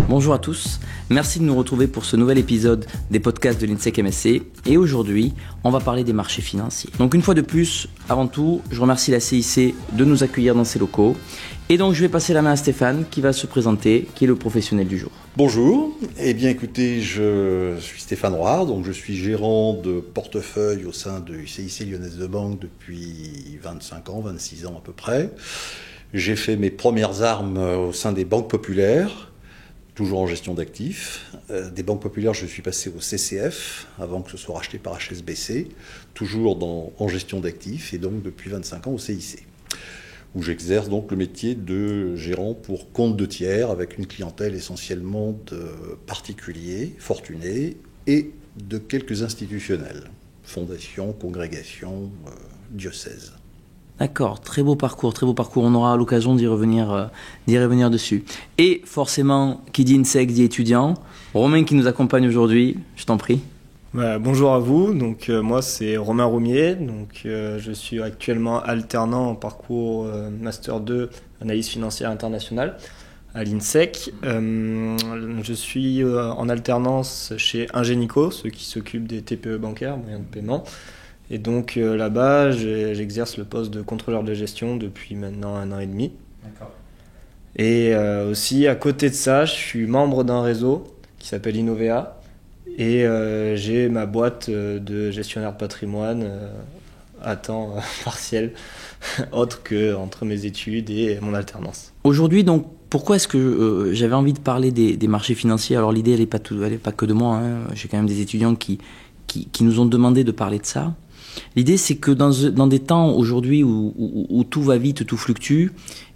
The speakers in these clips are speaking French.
Bonjour à tous, merci de nous retrouver pour ce nouvel épisode des podcasts de l'INSEC MSC. Et aujourd'hui, on va parler des marchés financiers. Donc une fois de plus, avant tout, je remercie la CIC de nous accueillir dans ses locaux. Et donc je vais passer la main à Stéphane qui va se présenter, qui est le professionnel du jour. Bonjour, eh bien écoutez, je suis Stéphane Roire, donc je suis gérant de portefeuille au sein de CIC Lyonnaise de Banque depuis 25 ans, 26 ans à peu près. J'ai fait mes premières armes au sein des banques populaires, toujours en gestion d'actifs. Des banques populaires, je suis passé au CCF, avant que ce soit racheté par HSBC, toujours en gestion d'actifs, et donc depuis 25 ans au CIC, où j'exerce donc le métier de gérant pour compte de tiers, avec une clientèle essentiellement de particuliers, fortunés, et de quelques institutionnels, fondations, congrégations, diocèses. D'accord, très beau parcours, on aura l'occasion d'y revenir dessus. Et forcément, qui dit INSEC dit étudiant. Romain qui nous accompagne aujourd'hui, je t'en prie. Bonjour à vous, donc moi c'est Romain Roumier, donc je suis actuellement alternant en parcours Master 2 Analyse financière internationale à l'INSEC. Je suis en alternance chez Ingenico, ceux qui s'occupent des TPE bancaires, moyens de paiement. Et donc là-bas, j'exerce le poste de contrôleur de gestion depuis maintenant 1 an et demi. D'accord. Et aussi, à côté de ça, je suis membre d'un réseau qui s'appelle Innovea. Et j'ai ma boîte de gestionnaire de patrimoine à temps partiel, autre que entre mes études et mon alternance. Aujourd'hui, donc, pourquoi est-ce que j'avais envie de parler des marchés financiers? Alors l'idée, elle n'est pas que de moi, hein. J'ai quand même des étudiants qui nous ont demandé de parler de ça. L'idée, c'est que dans des temps aujourd'hui où tout va vite, tout fluctue,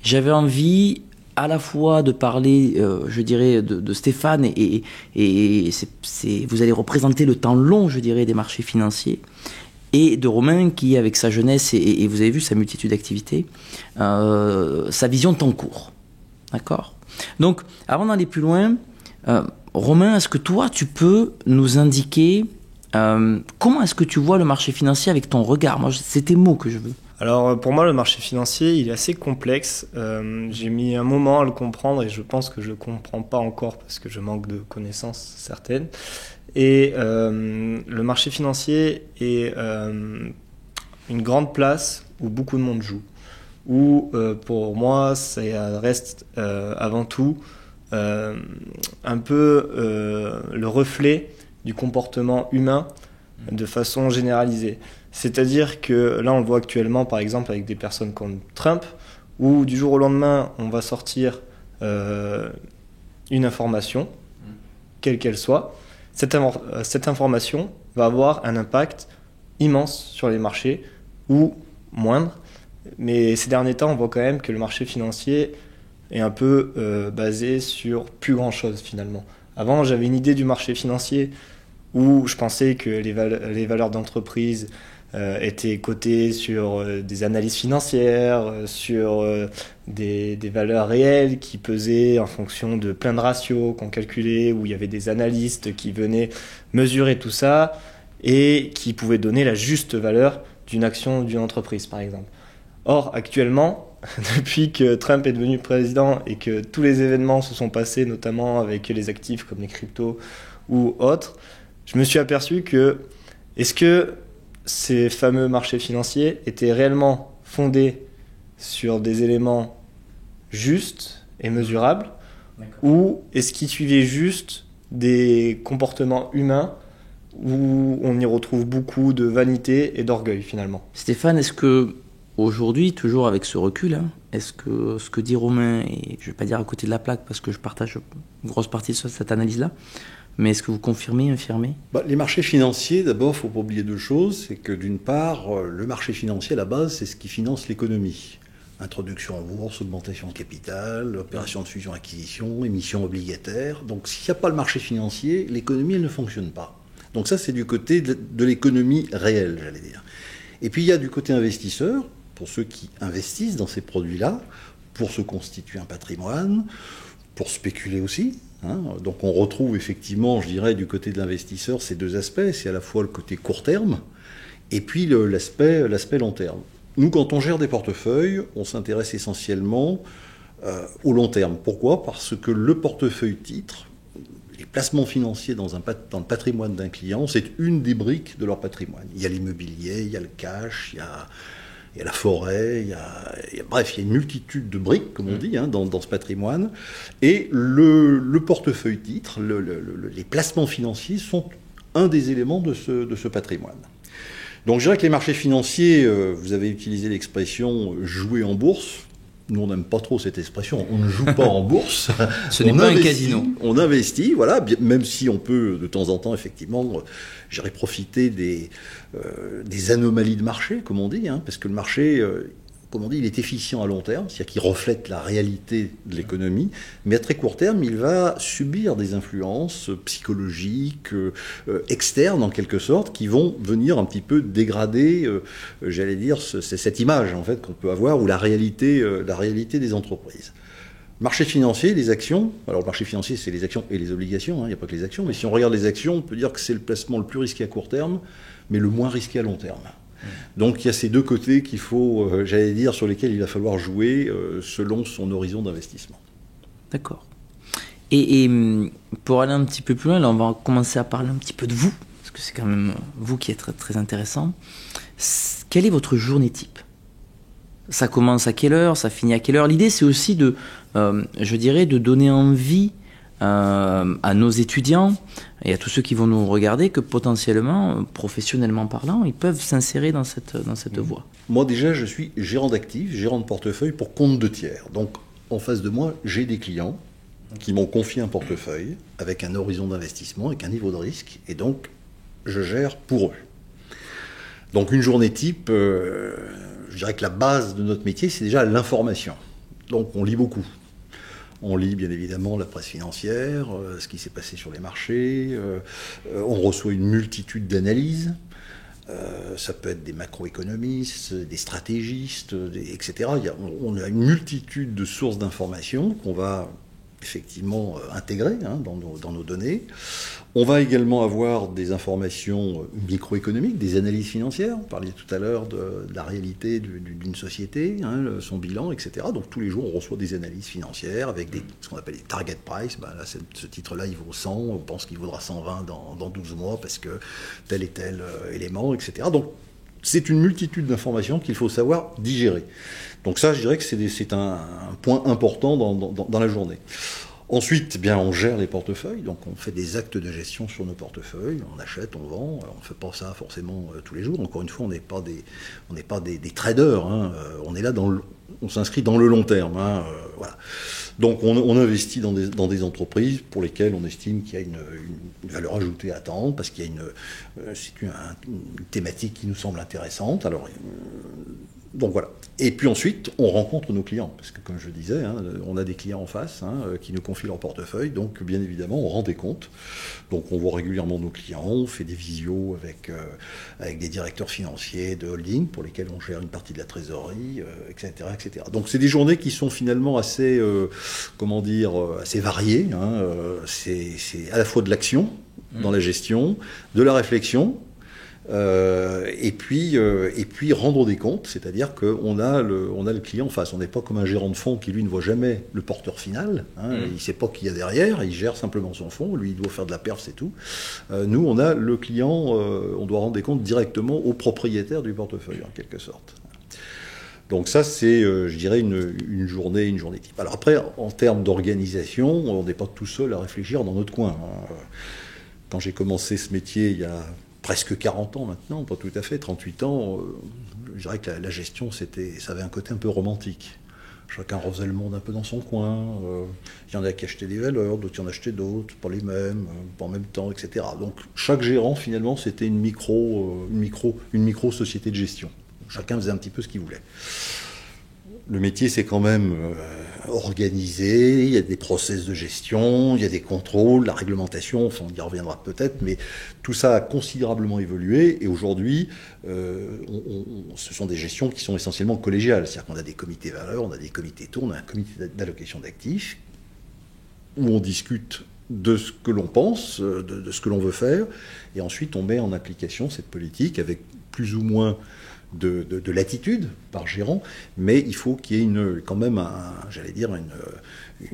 j'avais envie à la fois de parler, je dirais, de Stéphane, et vous allez représenter le temps long, je dirais, des marchés financiers, et de Romain qui, avec sa jeunesse, et vous avez vu sa multitude d'activités, sa vision de temps court. D'accord ? Donc, avant d'aller plus loin, Romain, est-ce que toi, tu peux nous indiquer comment est-ce que tu vois le marché financier avec ton regard? Moi, c'est tes mots que je veux. Alors pour moi, le marché financier, il est assez complexe. J'ai mis un moment à le comprendre et je pense que je ne comprends pas encore parce que je manque de connaissances certaines. Et le marché financier est une grande place où beaucoup de monde joue. Où pour moi, ça reste avant tout un peu le reflet du comportement humain de façon généralisée. C'est-à-dire que là, on le voit actuellement, par exemple, avec des personnes comme Trump, où du jour au lendemain, on va sortir une information, quelle qu'elle soit. Cette information va avoir un impact immense sur les marchés, ou moindre. Mais ces derniers temps, on voit quand même que le marché financier est un peu basé sur plus grand-chose, finalement. Avant, j'avais une idée du marché financier où je pensais que les valeurs d'entreprise étaient cotées sur des analyses financières, sur des valeurs réelles qui pesaient en fonction de plein de ratios qu'on calculait, où il y avait des analystes qui venaient mesurer tout ça et qui pouvaient donner la juste valeur d'une action d'une entreprise, par exemple. Or, actuellement, depuis que Trump est devenu président et que tous les événements se sont passés, notamment avec les actifs comme les cryptos ou autres, je me suis aperçu que est-ce que ces fameux marchés financiers étaient réellement fondés sur des éléments justes et mesurables, ou est-ce qu'ils suivaient juste des comportements humains où on y retrouve beaucoup de vanité et d'orgueil finalement. Stéphane, est-ce que aujourd'hui, toujours avec ce recul, est-ce que ce que dit Romain, et je ne vais pas dire à côté de la plaque parce que je partage une grosse partie de cette analyse-là, mais est-ce que vous confirmez, infirmez ? Les marchés financiers, d'abord, il ne faut pas oublier deux choses. C'est que d'une part, le marché financier, à la base, c'est ce qui finance l'économie. Introduction en bourse, augmentation de capital, opération de fusion-acquisition, émission obligataire. Donc s'il n'y a pas le marché financier, l'économie, elle ne fonctionne pas. Donc ça, c'est du côté de l'économie réelle, j'allais dire. Et puis il y a du côté investisseur, pour ceux qui investissent dans ces produits-là, pour se constituer un patrimoine, pour spéculer aussi. Donc on retrouve effectivement, je dirais, du côté de l'investisseur ces deux aspects. C'est à la fois le côté court terme et puis l'aspect long terme. Nous, quand on gère des portefeuilles, on s'intéresse essentiellement au long terme. Pourquoi ? Parce que le portefeuille titre, les placements financiers dans le patrimoine d'un client, c'est une des briques de leur patrimoine. Il y a l'immobilier, il y a le cash, il y a la forêt, bref, il y a une multitude de briques, comme on dit, dans ce patrimoine. Et le portefeuille titre, les placements financiers sont un des éléments de ce patrimoine. Donc je dirais que les marchés financiers, vous avez utilisé l'expression « jouer en bourse ». Nous, on n'aime pas trop cette expression. On ne joue pas en bourse. Ce n'est pas un casino. On investit, voilà, même si on peut, de temps en temps, effectivement, j'irais profiter des anomalies de marché, comme on dit, parce que le marché, comme on dit, il est efficient à long terme, c'est-à-dire qu'il reflète la réalité de l'économie, mais à très court terme, il va subir des influences psychologiques, externes en quelque sorte, qui vont venir un petit peu dégrader, j'allais dire, cette image en fait qu'on peut avoir, ou la réalité des entreprises. Marché financier, les actions. Alors le marché financier, c'est les actions et les obligations, il n'y a pas que les actions, mais si on regarde les actions, on peut dire que c'est le placement le plus risqué à court terme, mais le moins risqué à long terme. Donc il y a ces deux côtés qu'il faut, j'allais dire, sur lesquels il va falloir jouer selon son horizon d'investissement. D'accord. Et pour aller un petit peu plus loin, là on va commencer à parler un petit peu de vous, parce que c'est quand même vous qui êtes très, très intéressant. Quelle est votre journée type ? Ça commence à quelle heure ? Ça finit à quelle heure ? L'idée c'est aussi je dirais, de donner envie à nos étudiants et à tous ceux qui vont nous regarder que potentiellement, professionnellement parlant, ils peuvent s'insérer dans cette voie. Moi déjà, je suis gérant d'actifs, gérant de portefeuille pour compte de tiers. Donc en face de moi, j'ai des clients qui m'ont confié un portefeuille avec un horizon d'investissement, avec un niveau de risque, et donc je gère pour eux. Donc une journée type, je dirais que la base de notre métier, c'est déjà l'information. Donc on lit beaucoup. On lit bien évidemment la presse financière, ce qui s'est passé sur les marchés, on reçoit une multitude d'analyses, ça peut être des macroéconomistes, des stratégistes, etc. On a une multitude de sources d'informations qu'on va effectivement intégrer dans nos données. On va également avoir des informations microéconomiques, des analyses financières. On parlait tout à l'heure de la réalité d'une société, son bilan, etc. Donc tous les jours, on reçoit des analyses financières avec ce qu'on appelle des target price. Là, ce titre-là, il vaut 100. On pense qu'il vaudra 120 dans 12 mois parce que tel et tel élément, etc. Donc c'est une multitude d'informations qu'il faut savoir digérer. Donc ça, je dirais que c'est un point important dans la journée. Ensuite, on gère les portefeuilles, donc on fait des actes de gestion sur nos portefeuilles, on achète, on vend, on ne fait pas ça forcément tous les jours. Encore une fois, on n'est pas des traders, on est là on s'inscrit dans le long terme. Voilà. Donc on investit dans des entreprises pour lesquelles on estime qu'il y a une valeur ajoutée à attendre, parce qu'il y a c'est une thématique qui nous semble intéressante. Donc voilà. Et puis ensuite, on rencontre nos clients, parce que comme je disais, on a des clients en face qui nous confient leur portefeuille, donc bien évidemment, on rend des comptes. Donc on voit régulièrement nos clients, on fait des visios avec des directeurs financiers de holding pour lesquels on gère une partie de la trésorerie, etc., etc. Donc c'est des journées qui sont finalement assez, assez variées. C'est à la fois de l'action dans la gestion, de la réflexion, et puis rendre des comptes, c'est-à-dire qu'on a le client en face. On n'est pas comme un gérant de fonds qui lui ne voit jamais le porteur final, il ne sait pas qui y a derrière, il gère simplement son fonds, lui il doit faire de la perf, c'est tout. Nous on a le client, on doit rendre des comptes directement au propriétaire du portefeuille en quelque sorte. Donc ça c'est, je dirais, une journée type. Alors après, en termes d'organisation, on n'est pas tout seul à réfléchir dans notre coin. Quand j'ai commencé ce métier il y a presque 40 ans maintenant, pas tout à fait, 38 ans, je dirais que la gestion, ça avait un côté un peu romantique. Chacun refaisait le monde un peu dans son coin. Il y en a qui achetaient des valeurs, d'autres qui en achetaient d'autres, pas les mêmes, pas en même temps, etc. Donc chaque gérant, finalement, c'était une micro-société de gestion. Chacun faisait un petit peu ce qu'il voulait. Le métier, c'est quand même organisé, il y a des process de gestion, il y a des contrôles, la réglementation, on y reviendra peut-être, mais tout ça a considérablement évolué, et aujourd'hui, ce sont des gestions qui sont essentiellement collégiales, c'est-à-dire qu'on a des comités valeurs, on a des comités taux, on a un comité d'allocation d'actifs, où on discute de ce que l'on pense, de ce que l'on veut faire, et ensuite on met en application cette politique avec plus ou moins de latitude par gérant, mais il faut qu'il y ait quand même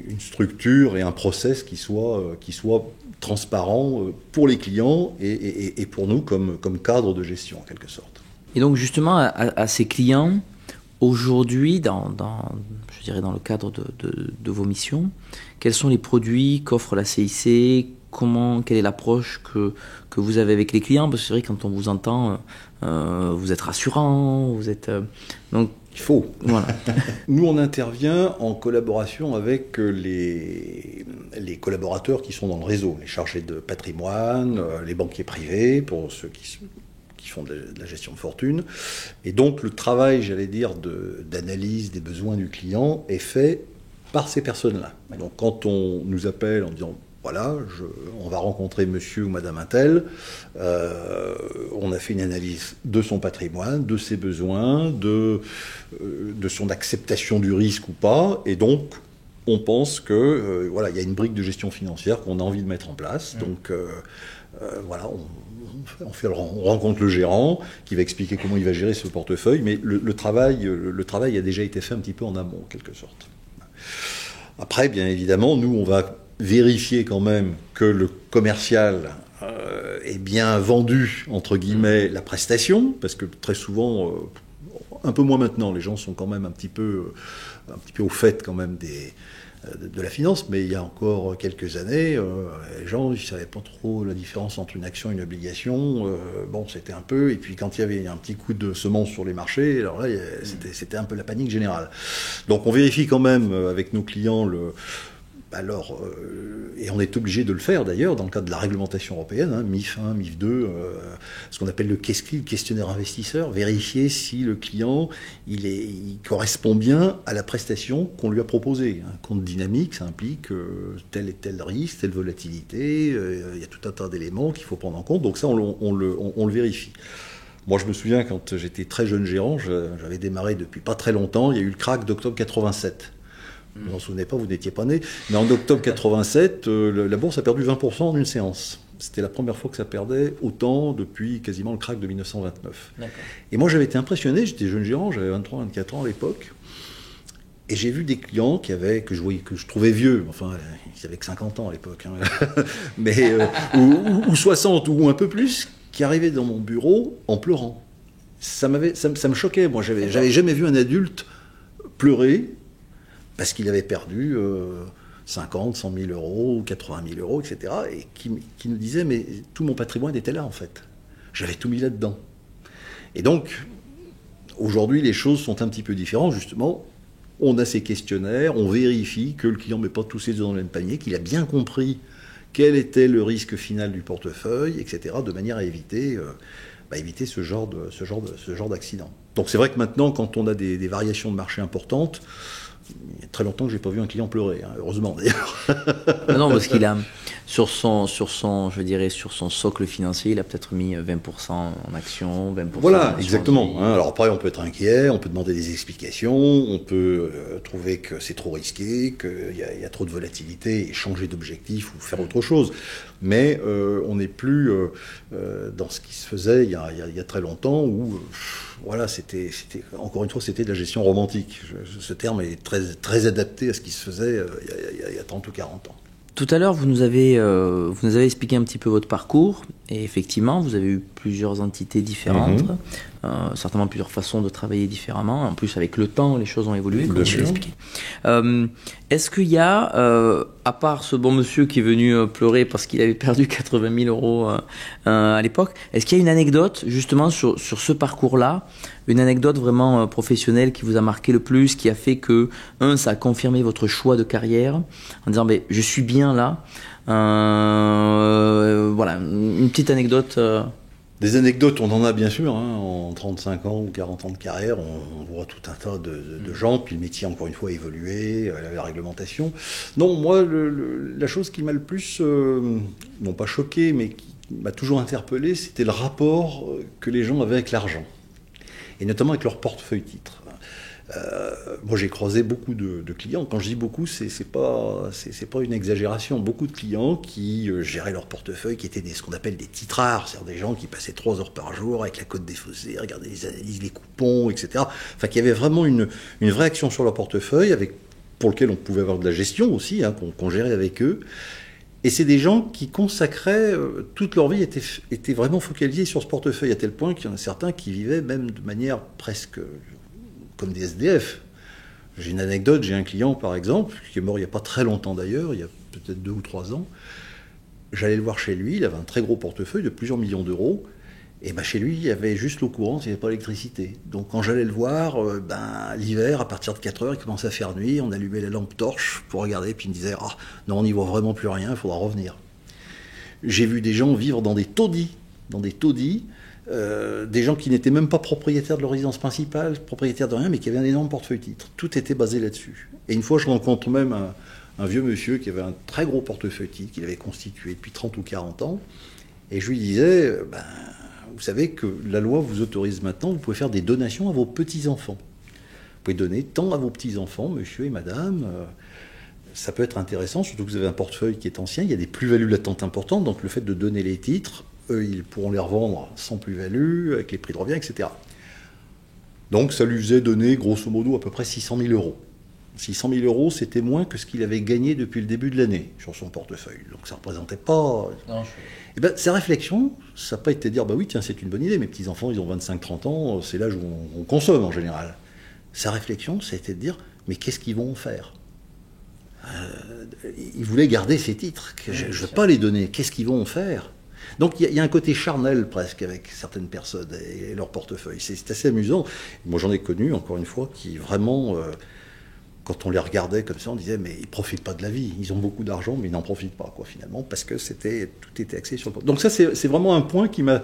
une structure et un process qui soit transparent pour les clients et pour nous comme cadre de gestion en quelque sorte. Et donc justement à ces clients, aujourd'hui, je dirais dans le cadre de vos missions, quels sont les produits qu'offre la CIC? Quelle est l'approche que vous avez avec les clients? Parce que c'est vrai, quand on vous entend, vous êtes rassurant, donc il faut. Voilà. Nous, on intervient en collaboration avec les collaborateurs qui sont dans le réseau, les chargés de patrimoine, les banquiers privés, pour ceux qui font de la gestion de fortune. Et donc, le travail, j'allais dire, d'analyse des besoins du client est fait par ces personnes-là. Donc, quand on nous appelle en disant voilà, on va rencontrer monsieur ou madame Untel, on a fait une analyse de son patrimoine, de ses besoins, de son acceptation du risque ou pas, et donc on pense que voilà, il y a une brique de gestion financière qu'on a envie de mettre en place. Donc voilà, on rencontre le gérant qui va expliquer comment il va gérer ce portefeuille, mais le travail a déjà été fait un petit peu en amont, en quelque sorte. Après, bien évidemment, nous, on va vérifier quand même que le commercial ait bien vendu, entre guillemets, la prestation, parce que très souvent, un peu moins maintenant, les gens sont quand même un petit peu au fait quand même de la finance, mais il y a encore quelques années, les gens ne savaient pas trop la différence entre une action et une obligation. Bon, c'était un peu, et puis quand il y avait un petit coup de semence sur les marchés, alors là, c'était un peu la panique générale. Donc on vérifie quand même avec nos clients et on est obligé de le faire d'ailleurs dans le cadre de la réglementation européenne, MIF 1, MIF 2, ce qu'on appelle le questionnaire investisseur, vérifier si le client il correspond bien à la prestation qu'on lui a proposée. Un compte dynamique, ça implique tel et tel risque, telle volatilité, il y a tout un tas d'éléments qu'il faut prendre en compte, donc ça on le vérifie. Moi je me souviens quand j'étais très jeune gérant, j'avais démarré depuis pas très longtemps, il y a eu le krach d'octobre 87. Vous ne vous en souvenez pas, vous n'étiez pas né. Mais en octobre 87, la bourse a perdu 20% en une séance. C'était la première fois que ça perdait autant depuis quasiment le krach de 1929. D'accord. Et moi, j'avais été impressionné. J'étais jeune gérant, j'avais 23, 24 ans à l'époque. Et j'ai vu des clients que je trouvais vieux. Enfin, ils avaient que 50 ans à l'époque. Mais, ou 60 ou un peu plus, qui arrivaient dans mon bureau en pleurant. Ça me choquait. Moi, j'avais jamais vu un adulte pleurer parce qu'il avait perdu 50, 100 000 euros, 80 000 euros, etc. Et qui nous disait, mais tout mon patrimoine était là, en fait. J'avais tout mis là-dedans. Et donc, aujourd'hui, les choses sont un petit peu différentes. Justement, on a ces questionnaires, on vérifie que le client ne met pas tous ses œufs dans le même panier, qu'il a bien compris quel était le risque final du portefeuille, etc., de manière à éviter ce genre d'accident. Donc c'est vrai que maintenant, quand on a des variations de marché importantes, il y a très longtemps que je n'ai pas vu un client pleurer, heureusement d'ailleurs. Non, parce qu'il a, sur son socle financier, il a peut-être mis 20% en actions, 20% voilà, en exactement. Alors après, on peut être inquiet, on peut demander des explications, on peut trouver que c'est trop risqué, qu'il y a trop de volatilité et changer d'objectif ou faire autre chose. Mais on n'est plus dans ce qui se faisait il y a très longtemps où... Voilà, c'était encore une fois, c'était de la gestion romantique. Ce terme est très, très adapté à ce qui se faisait il y a 30 ou 40 ans. Tout à l'heure, vous nous avez expliqué un petit peu votre parcours. Et effectivement, vous avez eu plusieurs entités différentes, certainement plusieurs façons de travailler différemment. En plus, avec le temps, les choses ont évolué, comme je l'ai expliqué. Est-ce qu'il y a, à part ce bon monsieur qui est venu pleurer parce qu'il avait perdu 80 000 euros à l'époque, est-ce qu'il y a une anecdote justement sur ce parcours-là, une anecdote vraiment professionnelle qui vous a marqué le plus, qui a fait que, ça a confirmé votre choix de carrière, en disant je suis bien là. Voilà, une petite anecdote. Des anecdotes, on en a bien sûr. En 35 ans ou 40 ans de carrière, on voit tout un tas de gens, puis le métier, encore une fois, a évolué, la réglementation. Non, moi, la chose qui m'a le plus, non pas choqué, mais qui m'a toujours interpellé, c'était le rapport que les gens avaient avec l'argent, et notamment avec leur portefeuille titre. Moi, j'ai croisé beaucoup de clients. Quand je dis beaucoup, c'est pas une exagération. Beaucoup de clients qui géraient leur portefeuille, qui étaient ce qu'on appelle des titrards, c'est-à-dire des gens qui passaient 3 heures par jour avec la cote défaussée, regardaient les analyses, les coupons, etc. Enfin, qui avaient vraiment une vraie action sur leur portefeuille, pour lequel on pouvait avoir de la gestion aussi, hein, qu'on gérait avec eux. Et c'est des gens qui consacraient toute leur vie, étaient vraiment focalisés sur ce portefeuille, à tel point qu'il y en a certains qui vivaient même de manière presque comme des SDF. J'ai une anecdote, j'ai un client par exemple, qui est mort il n'y a pas très longtemps d'ailleurs, il y a peut-être 2 ou 3 ans. J'allais le voir chez lui, il avait un très gros portefeuille de plusieurs millions d'euros. Et ben chez lui, il y avait juste l'eau courante, il n'y avait pas l'électricité. Donc quand j'allais le voir, l'hiver, à partir de 4 heures, il commençait à faire nuit, on allumait les lampes torches pour regarder, puis il me disait « Ah, non, on n'y voit vraiment plus rien, il faudra revenir ». J'ai vu des gens vivre dans des taudis, des gens qui n'étaient même pas propriétaires de leur résidence principale, propriétaires de rien, mais qui avaient un énorme portefeuille titre. Tout était basé là-dessus. Et une fois, je rencontre même un vieux monsieur qui avait un très gros portefeuille titre, qu'il avait constitué depuis 30 ou 40 ans, et je lui disais vous savez que la loi vous autorise maintenant, vous pouvez faire des donations à vos petits-enfants. Vous pouvez donner tant à vos petits-enfants, monsieur et madame. Ça peut être intéressant, surtout que vous avez un portefeuille qui est ancien. Il y a des plus-values latentes importantes, donc le fait de donner les titres, eux, ils pourront les revendre sans plus-value, avec les prix de revient, etc. Donc ça lui faisait donner, grosso modo, à peu près 600 000 euros. 600 000 euros, c'était moins que ce qu'il avait gagné depuis le début de l'année sur son portefeuille. Donc ça ne représentait pas... Non, Et sa réflexion, ça n'a pas été de dire, oui, tiens, c'est une bonne idée, mes petits-enfants, ils ont 25-30 ans, c'est l'âge où on consomme en général. Sa réflexion, ça a été de dire, mais qu'est-ce qu'ils vont en faire ? Il voulait garder ces titres, que je ne veux pas les donner, qu'est-ce qu'ils vont en faire ? Donc il y a un côté charnel presque avec certaines personnes et leur portefeuille. C'est assez amusant. Moi j'en ai connu, encore une fois, qui vraiment... Quand on les regardait comme ça, on disait mais ils profitent pas de la vie. Ils ont beaucoup d'argent, mais ils n'en profitent pas, quoi, finalement, parce que tout était axé sur le. Donc ça, c'est vraiment un point qui m'a,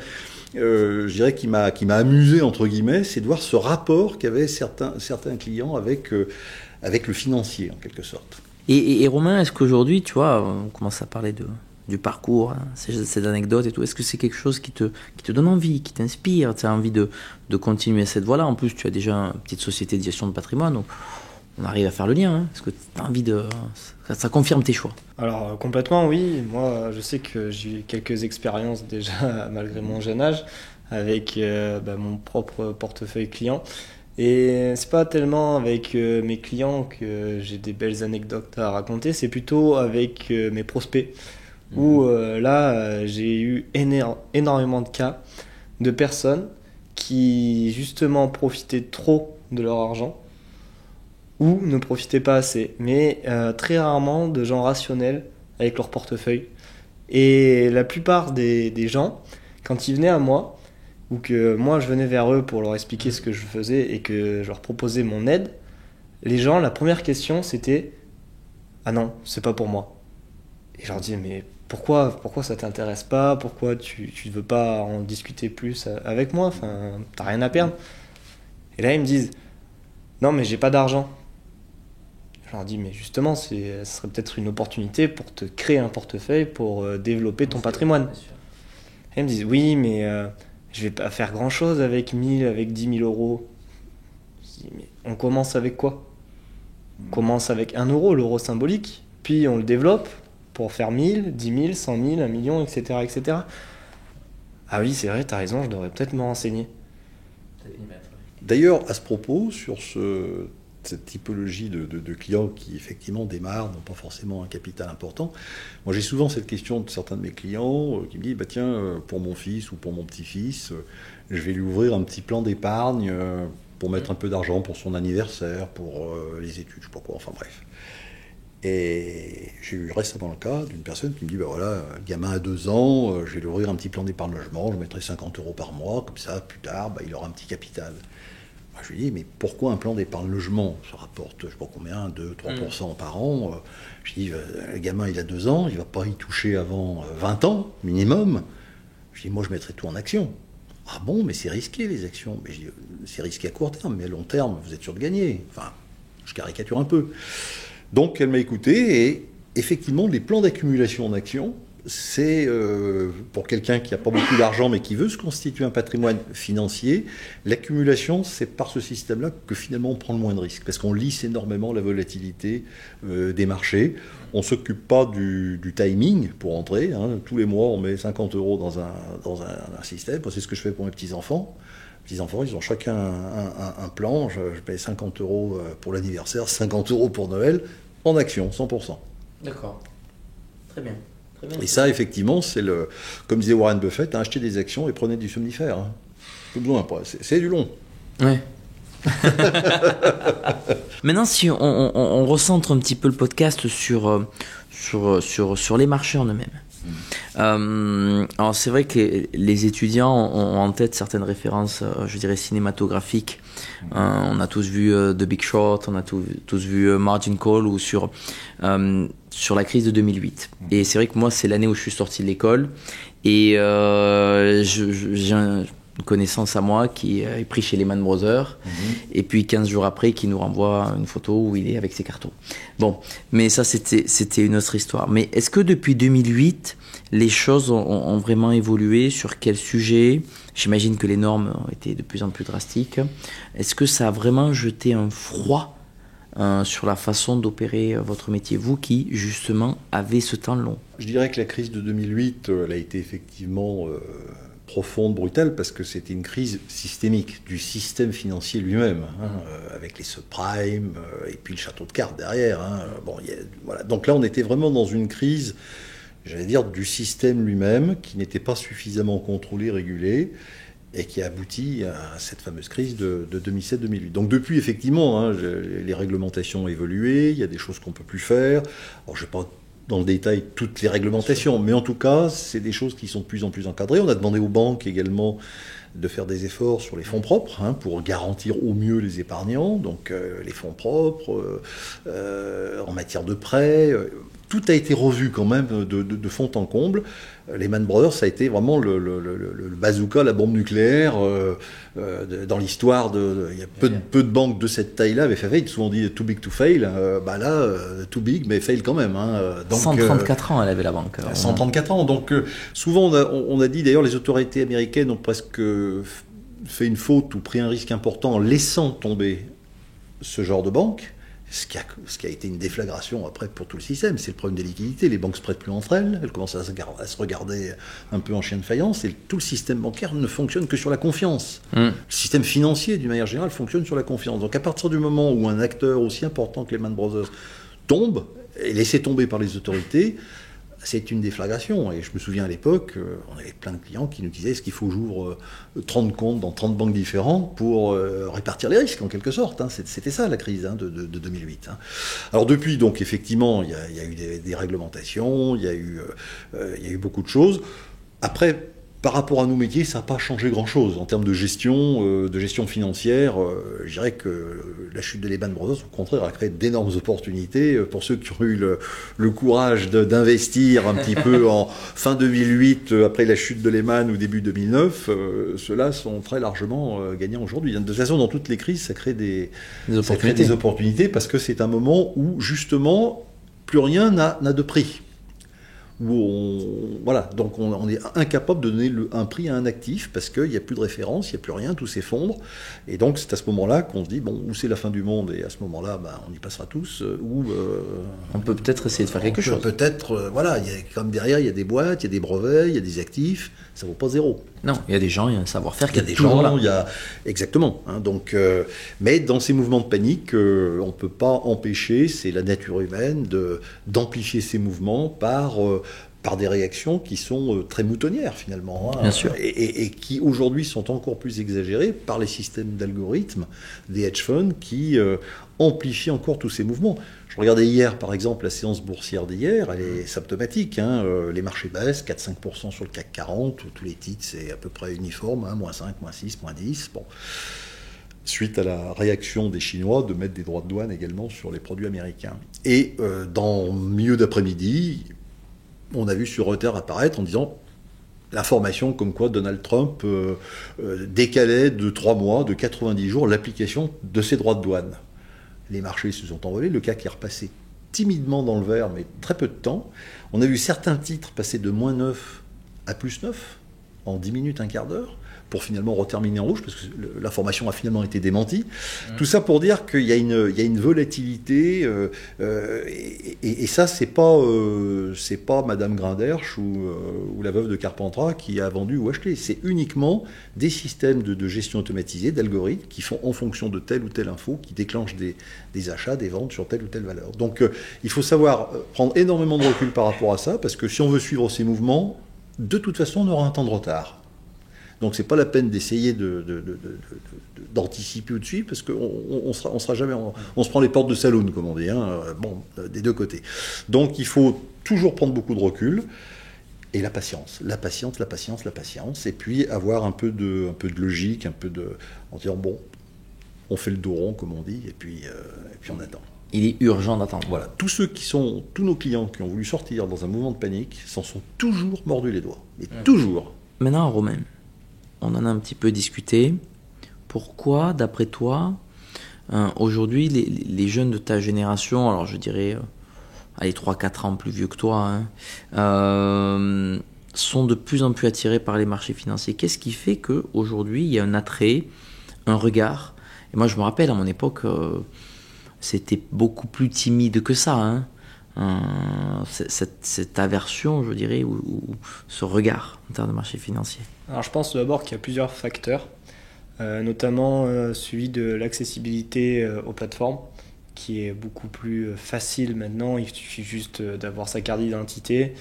je dirais, qui m'a amusé entre guillemets, c'est de voir ce rapport qu'avaient certains clients avec le financier en quelque sorte. Et Romain, est-ce qu'aujourd'hui, tu vois, on commence à parler du parcours, hein, ces anecdotes et tout. Est-ce que c'est quelque chose qui te donne envie, qui t'inspire, tu as envie de continuer cette voie-là? En plus, tu as déjà une petite société de gestion de patrimoine, donc on arrive à faire le lien. Hein. Est-ce que tu as envie ça confirme tes choix? Alors, complètement, oui. Moi, je sais que j'ai eu quelques expériences déjà, malgré mon jeune âge, avec mon propre portefeuille client. Et c'est pas tellement avec mes clients que j'ai des belles anecdotes à raconter, c'est plutôt avec mes prospects. Où là, j'ai eu énormément de cas de personnes qui, justement, profitaient trop de leur argent ou ne profitaient pas assez, mais très rarement de gens rationnels avec leur portefeuille. Et la plupart des gens, quand ils venaient à moi, ou que moi je venais vers eux pour leur expliquer ce que je faisais et que je leur proposais mon aide, les gens, la première question c'était « Ah non, c'est pas pour moi ». Et je leur dis « Mais pourquoi ça t'intéresse pas? Pourquoi tu ne veux pas en discuter plus avec moi? Enfin, t'as rien à perdre ». Et là ils me disent « Non mais j'ai pas d'argent ». Je leur dis, mais justement, ce serait peut-être une opportunité pour te créer un portefeuille pour développer ton patrimoine. Et ils me disent, oui, mais je vais pas faire grand-chose avec 1000, avec 10 000 euros. Je dis, mais on commence avec quoi? On commence avec 1 euro, l'euro symbolique, puis on le développe pour faire 1000, 10 000, 100 000, 1 million, etc., etc. Ah oui, c'est vrai, t'as raison, je devrais peut-être me renseigner. D'ailleurs, à ce propos, sur cette typologie de clients qui effectivement démarrent, n'ont pas forcément un capital important. Moi j'ai souvent cette question de certains de mes clients qui me disent tiens, pour mon fils ou pour mon petit-fils, je vais lui ouvrir un petit plan d'épargne pour mettre un peu d'argent pour son anniversaire, pour les études, je sais pas quoi, enfin bref. Et j'ai eu récemment le cas d'une personne qui me dit voilà, un gamin à 2 ans, je vais lui ouvrir un petit plan d'épargne logement, je mettrai 50 € par mois, comme ça plus tard il aura un petit capital. Je lui dis, mais pourquoi un plan d'épargne logement? Ça rapporte, je ne sais pas combien, 2-3% par an. Je dis, le gamin, il a 2 ans, il ne va pas y toucher avant 20 ans, minimum. Je dis, moi, je mettrais tout en action. Ah bon, mais c'est risqué, les actions. Mais je dis, c'est risqué à court terme, mais à long terme, vous êtes sûr de gagner. Enfin, je caricature un peu. Donc, elle m'a écouté, et effectivement, les plans d'accumulation en actions, c'est pour quelqu'un qui n'a pas beaucoup d'argent mais qui veut se constituer un patrimoine financier, l'accumulation, c'est par ce système-là que finalement on prend le moins de risques, parce qu'on lisse énormément la volatilité des marchés. On ne s'occupe pas du timing pour entrer. Hein. Tous les mois, on met 50 € dans un système. C'est ce que je fais pour mes petits-enfants. Les petits-enfants, ils ont chacun un plan. Je paye 50 € pour l'anniversaire, 50 € pour Noël, en action, 100%. D'accord. Très bien. Et ça, effectivement, c'est comme disait Warren Buffett, achetez des actions et prenez du somnifère. Hein. Pas besoin, c'est du long. Ouais. Maintenant, si on recentre un petit peu le podcast sur les marchés en eux-mêmes. Alors c'est vrai que les étudiants ont en tête certaines références, je dirais cinématographiques. On a tous vu The Big Short, on a tous vu Margin Call ou sur la crise de 2008. Et c'est vrai que moi, c'est l'année où je suis sorti de l'école et j'ai une connaissance à moi qui est pris chez Lehman Brothers et puis 15 jours après qui nous renvoie une photo où il est avec ses cartons. Bon, mais ça c'était une autre histoire. Mais est-ce que depuis 2008 les choses ont vraiment évolué? Sur quel sujet? J'imagine que les normes ont été de plus en plus drastiques. Est-ce que ça a vraiment jeté un froid sur la façon d'opérer votre métier, vous qui justement avez ce temps long? Je dirais que la crise de 2008 elle a été effectivement profonde, brutale, parce que c'était une crise systémique du système financier lui-même, avec les subprimes et puis le château de cartes derrière. Voilà. Donc là, on était vraiment dans une crise, j'allais dire, du système lui-même, qui n'était pas suffisamment contrôlé, régulé, et qui a abouti à cette fameuse crise de 2007-2008. Donc depuis, effectivement, les réglementations ont évolué, il y a des choses qu'on ne peut plus faire. Alors, je ne vais pas dans le détail toutes les réglementations, mais en tout cas, c'est des choses qui sont de plus en plus encadrées. On a demandé aux banques également de faire des efforts sur les fonds propres pour garantir au mieux les épargnants, donc les fonds propres, en matière de prêts. Tout a été revu quand même de fond en comble. Lehman Brothers, ça a été vraiment le bazooka, la bombe nucléaire dans l'histoire. Il y a peu de banques de cette taille-là avaient fait faillite. Souvent dit too big to fail. Là, too big, mais fail quand même. Donc, 134 ans, elle avait la banque. 134 ans. Donc souvent, on a dit, d'ailleurs, les autorités américaines ont presque fait une faute ou pris un risque important en laissant tomber ce genre de banque. Ce qui a été une déflagration après pour tout le système, c'est le problème des liquidités. Les banques se prêtent plus entre elles commencent à se regarder un peu en chien de faïence, et tout le système bancaire ne fonctionne que sur la confiance. Le système financier, d'une manière générale, fonctionne sur la confiance. Donc à partir du moment où un acteur aussi important que Lehman Brothers tombe, et laissé tomber par les autorités, c'est une déflagration. Et je me souviens à l'époque, on avait plein de clients qui nous disaient, est-ce qu'il faut que j'ouvre 30 comptes dans 30 banques différentes pour répartir les risques, en quelque sorte. C'était ça la crise de 2008. Alors depuis, donc effectivement, il y a eu des réglementations, il y a eu beaucoup de choses. Après, par rapport à nos métiers, ça n'a pas changé grand-chose en termes de gestion financière. Je dirais que la chute de Lehman Brothers, au contraire, a créé d'énormes opportunités pour ceux qui ont eu le courage d'investir un petit peu en fin 2008, après la chute de Lehman, ou début 2009. Ceux-là sont très largement gagnants aujourd'hui. De toute façon, dans toutes les crises, ça crée des opportunités, parce que c'est un moment où, justement, plus rien n'a de prix. Donc on est incapable de donner un prix à un actif, parce qu'il n'y a plus de référence, il n'y a plus rien, tout s'effondre. Et donc c'est à ce moment-là qu'on se dit, ou c'est la fin du monde, et à ce moment-là, on y passera tous, on peut peut-être essayer de faire quelque chose. Peut-être, comme derrière, il y a des boîtes, il y a des brevets, il y a des actifs, ça ne vaut pas zéro. Non, il y a des gens, il y a un savoir-faire qui est toujours là. Exactement. Mais dans ces mouvements de panique, on ne peut pas empêcher, c'est la nature humaine, d'amplifier ces mouvements par des réactions qui sont très moutonnières, finalement. Bien sûr. Et qui, aujourd'hui, sont encore plus exagérées par les systèmes d'algorithmes des hedge funds qui amplifient encore tous ces mouvements. Je regardais hier, par exemple, la séance boursière d'hier, elle est symptomatique. Les marchés baissent, 4-5% sur le CAC 40, tous les titres, c'est à peu près uniforme, -5, -6, -10. Bon. Suite à la réaction des Chinois de mettre des droits de douane également sur les produits américains. Et dans le milieu d'après-midi, on a vu sur Reuters apparaître en disant l'information comme quoi Donald Trump décalait de 3 mois, de 90 jours, l'application de ses droits de douane. Les marchés se sont envolés, le CAC est repassé timidement dans le vert, mais très peu de temps. On a vu certains titres passer de -9 à +9 en 10 minutes, un quart d'heure, pour finalement reterminer en rouge, parce que l'information a finalement été démentie. Tout ça pour dire qu'il y a une volatilité, et ça, c'est pas Madame Grinderch ou la veuve de Carpentras qui a vendu ou acheté. C'est uniquement des systèmes de gestion automatisée, d'algorithmes, qui font en fonction de telle ou telle info, qui déclenchent des achats, des ventes sur telle ou telle valeur. Donc il faut savoir prendre énormément de recul par rapport à ça, parce que si on veut suivre ces mouvements, de toute façon, on aura un temps de retard. Donc c'est pas la peine d'essayer d'anticiper ou de suivre, parce qu'on sera jamais, on se prend les portes de saloon, comme on dit, hein, des deux côtés. Donc il faut toujours prendre beaucoup de recul, et la patience, et puis avoir un peu de logique, en disant bon, on fait le dos rond, comme on dit, et puis on attend. Il est urgent d'attendre. Voilà, tous nos clients qui ont voulu sortir dans un mouvement de panique s'en sont toujours mordus les doigts, mais toujours. Maintenant, Romain, on en a un petit peu discuté. Pourquoi, d'après toi, aujourd'hui, les jeunes de ta génération, alors je dirais, 3-4 ans plus vieux que toi, sont de plus en plus attirés par les marchés financiers? Qu'est-ce qui fait qu'aujourd'hui, il y a un attrait, un regard? Et moi, je me rappelle, à mon époque, c'était beaucoup plus timide que ça, cette aversion, je dirais, ou ce regard en termes de marché financier. Alors je pense d'abord qu'il y a plusieurs facteurs, notamment celui de l'accessibilité aux plateformes, qui est beaucoup plus facile maintenant. Il suffit juste d'avoir sa carte d'identité,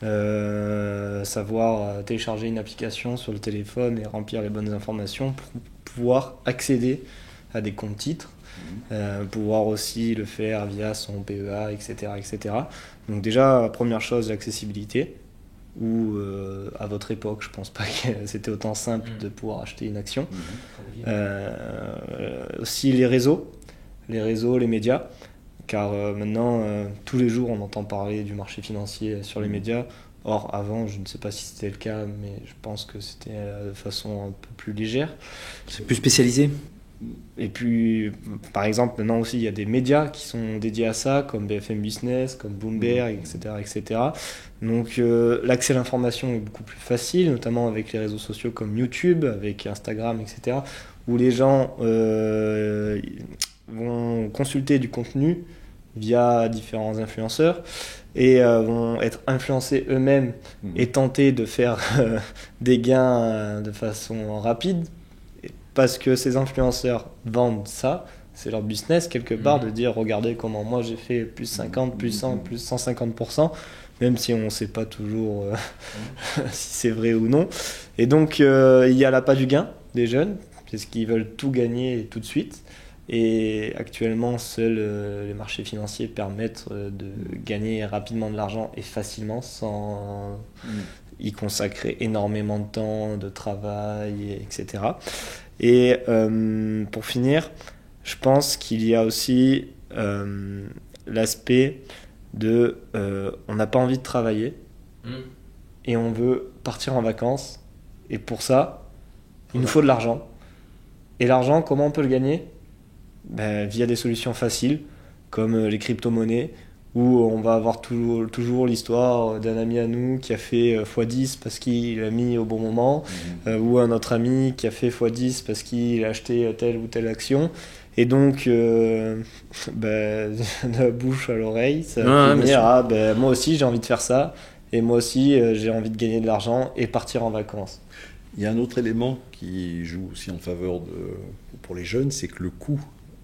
savoir télécharger une application sur le téléphone et remplir les bonnes informations pour pouvoir accéder à des comptes titres. Pouvoir aussi le faire via son PEA, etc., etc. Donc déjà, première chose, l'accessibilité, où à votre époque, je pense pas que c'était autant simple de pouvoir acheter une action. Aussi les réseaux, les médias, car maintenant, tous les jours, on entend parler du marché financier sur les médias. Or, avant, je ne sais pas si c'était le cas, mais je pense que c'était de façon un peu plus légère. C'est plus spécialisé. Et puis, par exemple, maintenant aussi, il y a des médias qui sont dédiés à ça, comme BFM Business, comme Bloomberg, etc., etc. Donc, l'accès à l'information est beaucoup plus facile, notamment avec les réseaux sociaux comme YouTube, avec Instagram, etc., où les gens vont consulter du contenu via différents influenceurs et vont être influencés eux-mêmes et tenter de faire des gains de façon rapide. Parce que ces influenceurs vendent ça, c'est leur business quelque part de dire regardez comment moi j'ai fait plus 50, plus 100, plus 150%, même si on ne sait pas toujours si c'est vrai ou non. Et donc il y a l'appât du gain des jeunes, parce qu'ils veulent tout gagner tout de suite. Et actuellement, seuls les marchés financiers permettent de gagner rapidement de l'argent et facilement sans y consacrer énormément de temps, de travail, etc. Et pour finir, je pense qu'il y a aussi l'aspect de on n'a pas envie de travailler et on veut partir en vacances. Et pour ça, il nous faut de l'argent. Et l'argent, comment on peut le gagner ? Via des solutions faciles, comme les crypto-monnaies, où on va avoir toujours l'histoire d'un ami à nous qui a fait x10 parce qu'il l'a mis au bon moment, ou un autre ami qui a fait x10 parce qu'il a acheté telle ou telle action. Et donc, de la bouche à l'oreille, ça va finir moi aussi j'ai envie de faire ça, et moi aussi j'ai envie de gagner de l'argent et partir en vacances. Il y a un autre élément qui joue aussi en faveur pour les jeunes, c'est que le coût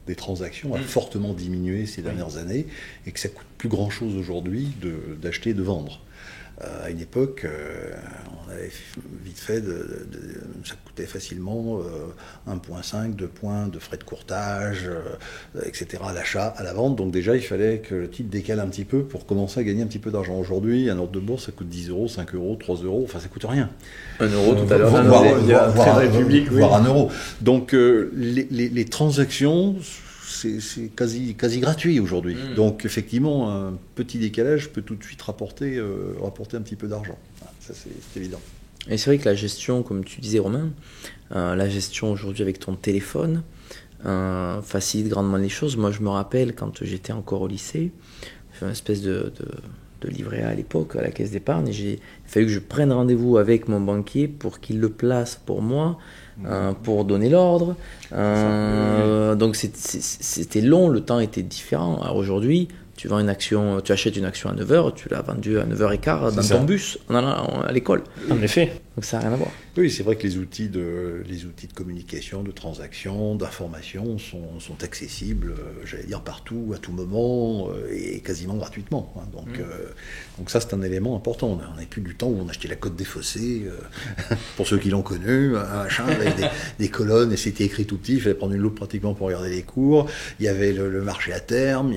des transactions a fortement diminué ces dernières années et que ça coûte plus grand chose aujourd'hui d'acheter et de vendre. À une époque, on avait vite fait, ça coûtait facilement 1,5, 2 points de frais de courtage, etc. à l'achat, à la vente. Donc déjà, il fallait que le titre décale un petit peu pour commencer à gagner un petit peu d'argent. Aujourd'hui, un ordre de bourse, ça coûte 10 euros, 5 euros, 3 euros, enfin ça coûte rien. 1 euro tout à l'heure. Voire 1 euro. Donc les transactions, c'est quasi gratuit aujourd'hui. Donc effectivement, un petit décalage peut tout de suite rapporter un petit peu d'argent. Ça, c'est évident. Et c'est vrai que la gestion, comme tu disais Romain, la gestion aujourd'hui avec ton téléphone facilite grandement les choses. Moi je me rappelle quand j'étais encore au lycée, fait une espèce de livret A à l'époque à la caisse d'épargne. Il a fallu que je prenne rendez-vous avec mon banquier pour qu'il le place pour moi, pour donner l'ordre. Donc c'était long, le temps était différent. Alors aujourd'hui, tu achètes une action à 9h, tu l'as vendue à 9h15 dans ton bus à l'école. En effet. Donc ça n'a rien à voir. Oui, c'est vrai que les outils de communication, de transaction, d'information sont accessibles, j'allais dire, partout, à tout moment, et quasiment gratuitement. Donc ça, c'est un élément important. On n'est plus du temps où on achetait la Côte des Fossés, pour ceux qui l'ont connu, un machin avec des colonnes, et c'était écrit tout petit, il fallait prendre une loupe pratiquement pour regarder les cours. Il y avait le marché à terme,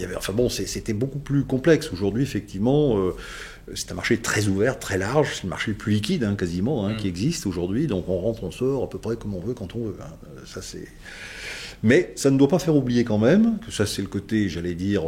c'était beaucoup plus complexe. Aujourd'hui, effectivement, c'est un marché très ouvert, très large, c'est le marché le plus liquide quasiment qui existe aujourd'hui, donc on rentre, on sort à peu près comme on veut, quand on veut. Mais ça ne doit pas faire oublier quand même, que ça c'est le côté, j'allais dire,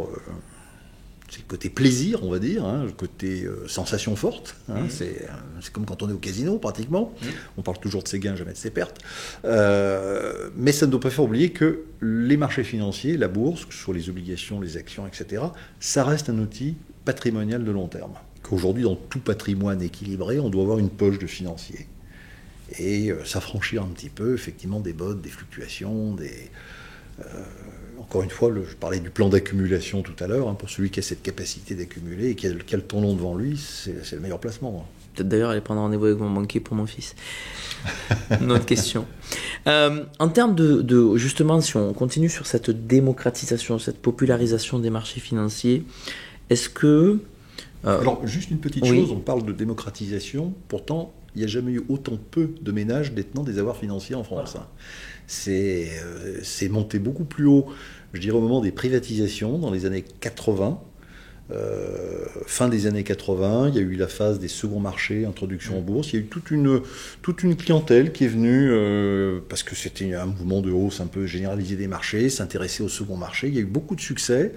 c'est le côté plaisir, on va dire, le côté sensation forte. C'est comme quand on est au casino, pratiquement. On parle toujours de ses gains, jamais de ses pertes. Mais ça ne doit pas faire oublier que les marchés financiers, la bourse, que ce soit les obligations, les actions, etc., ça reste un outil patrimonial de long terme. Qu'aujourd'hui, dans tout patrimoine équilibré, on doit avoir une poche de financier. Et s'affranchir un petit peu, effectivement, des bottes, des fluctuations, encore une fois, je parlais du plan d'accumulation tout à l'heure. Pour celui qui a cette capacité d'accumuler et qui a le temps long devant lui, c'est le meilleur placement. Peut-être d'ailleurs aller prendre rendez-vous avec mon banquier pour mon fils. Une autre question. En termes de justement, si on continue sur cette démocratisation, cette popularisation des marchés financiers, est-ce que... Alors, juste une petite chose, on parle de démocratisation, pourtant, il n'y a jamais eu autant peu de ménages détenant des avoirs financiers en France. C'est monté beaucoup plus haut, je dirais, au moment des privatisations, dans les années 80. Fin des années 80, il y a eu la phase des seconds marchés, introduction en bourse. Il y a eu toute une clientèle qui est venue, parce que c'était un mouvement de hausse un peu généralisé des marchés, s'intéresser au second marché. Il y a eu beaucoup de succès.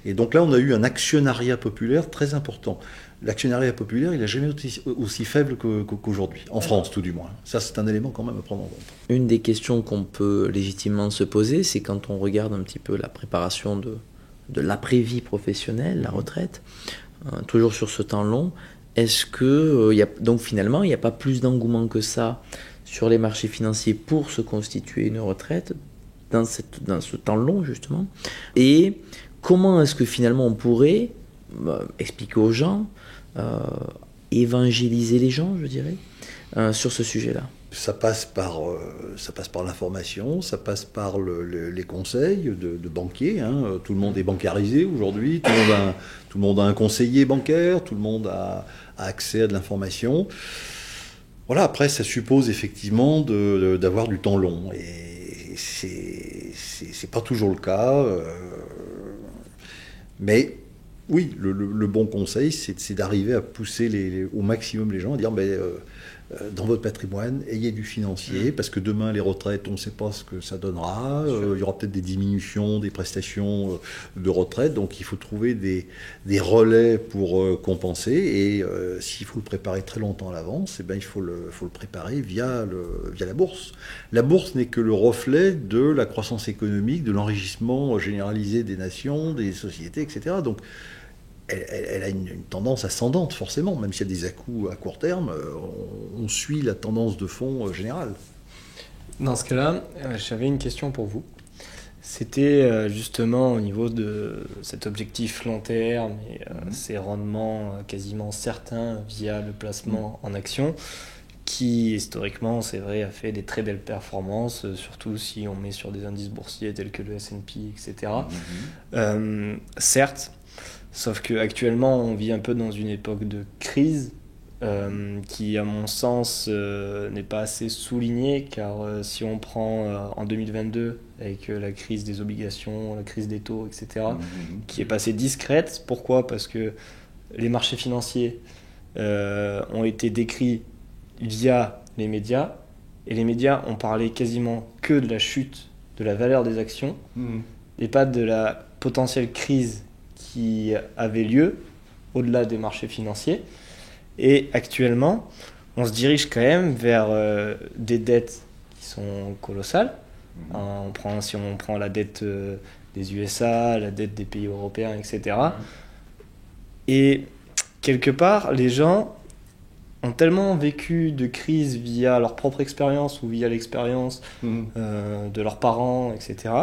Et donc là, on a eu un actionnariat populaire très important. L'actionnariat populaire, il n'a jamais été aussi faible qu'aujourd'hui, en France tout du moins. Ça, c'est un élément quand même à prendre en compte. Une des questions qu'on peut légitimement se poser, c'est quand on regarde un petit peu la préparation de l'après-vie professionnelle, la retraite, toujours sur ce temps long, est-ce que, donc finalement, il n'y a pas plus d'engouement que ça sur les marchés financiers pour se constituer une retraite dans ce temps long, justement? Et comment est-ce que finalement on pourrait expliquer aux gens, évangéliser les gens, je dirais, sur ce sujet-là? Ça passe par l'information, ça passe par les conseils de banquiers. Tout le monde est bancarisé aujourd'hui, tout le monde a un conseiller bancaire, tout le monde a accès à de l'information. Voilà, après, ça suppose effectivement d'avoir du temps long. Et c'est pas toujours le cas. Mais oui, le bon conseil, c'est d'arriver à pousser au maximum les gens, à dire dans votre patrimoine, ayez du financier, parce que demain, les retraites, on ne sait pas ce que ça donnera. Il y aura peut-être des diminutions des prestations de retraite, donc il faut trouver des relais pour compenser. Et s'il faut le préparer très longtemps à l'avance, il faut le préparer via la bourse. La bourse n'est que le reflet de la croissance économique, de l'enrichissement généralisé des nations, des sociétés, etc. Donc, elle a une tendance ascendante, forcément, même s'il y a des à-coups à court terme, on suit la tendance de fond générale. Dans ce cas-là, j'avais une question pour vous. C'était justement au niveau de cet objectif long terme et ces rendements quasiment certains via le placement en actions, qui historiquement, c'est vrai, a fait des très belles performances, surtout si on met sur des indices boursiers tels que le S&P, etc. Certes, sauf qu'actuellement, on vit un peu dans une époque de crise qui, à mon sens, n'est pas assez soulignée, car si on prend en 2022, avec la crise des obligations, la crise des taux, etc., qui est passée discrète. Pourquoi ? Parce que les marchés financiers ont été décrits via les médias, et les médias ont parlé quasiment que de la chute de la valeur des actions, et pas de la potentielle crise qui avait lieu au-delà des marchés financiers. Et actuellement, on se dirige quand même vers des dettes qui sont colossales. Si on prend la dette des USA, la dette des pays européens, etc., Et quelque part, les gens ont tellement vécu de crises via leur propre expérience ou via l'expérience de leurs parents, etc.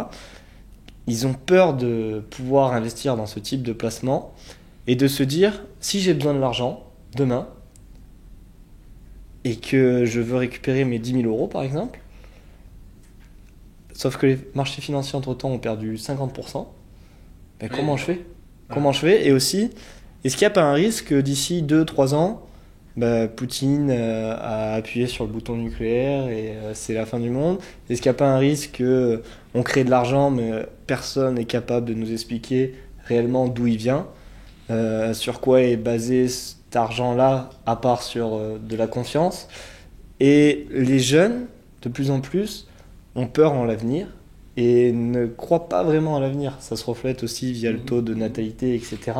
Ils ont peur de pouvoir investir dans ce type de placement et de se dire, si j'ai besoin de l'argent demain et que je veux récupérer mes 10 000 euros par exemple, sauf que les marchés financiers entre-temps ont perdu 50%, ben comment je fais ? Comment je fais ? Et aussi, est-ce qu'il n'y a pas un risque que d'ici 2-3 ans, Poutine a appuyé sur le bouton nucléaire et c'est la fin du monde ? Est-ce qu'il n'y a pas un risque qu'on crée de l'argent mais personne n'est capable de nous expliquer réellement d'où il vient, sur quoi est basé cet argent-là à part sur de la confiance ? Et les jeunes, de plus en plus, ont peur en l'avenir et ne croient pas vraiment à l'avenir. Ça se reflète aussi via le taux de natalité, etc.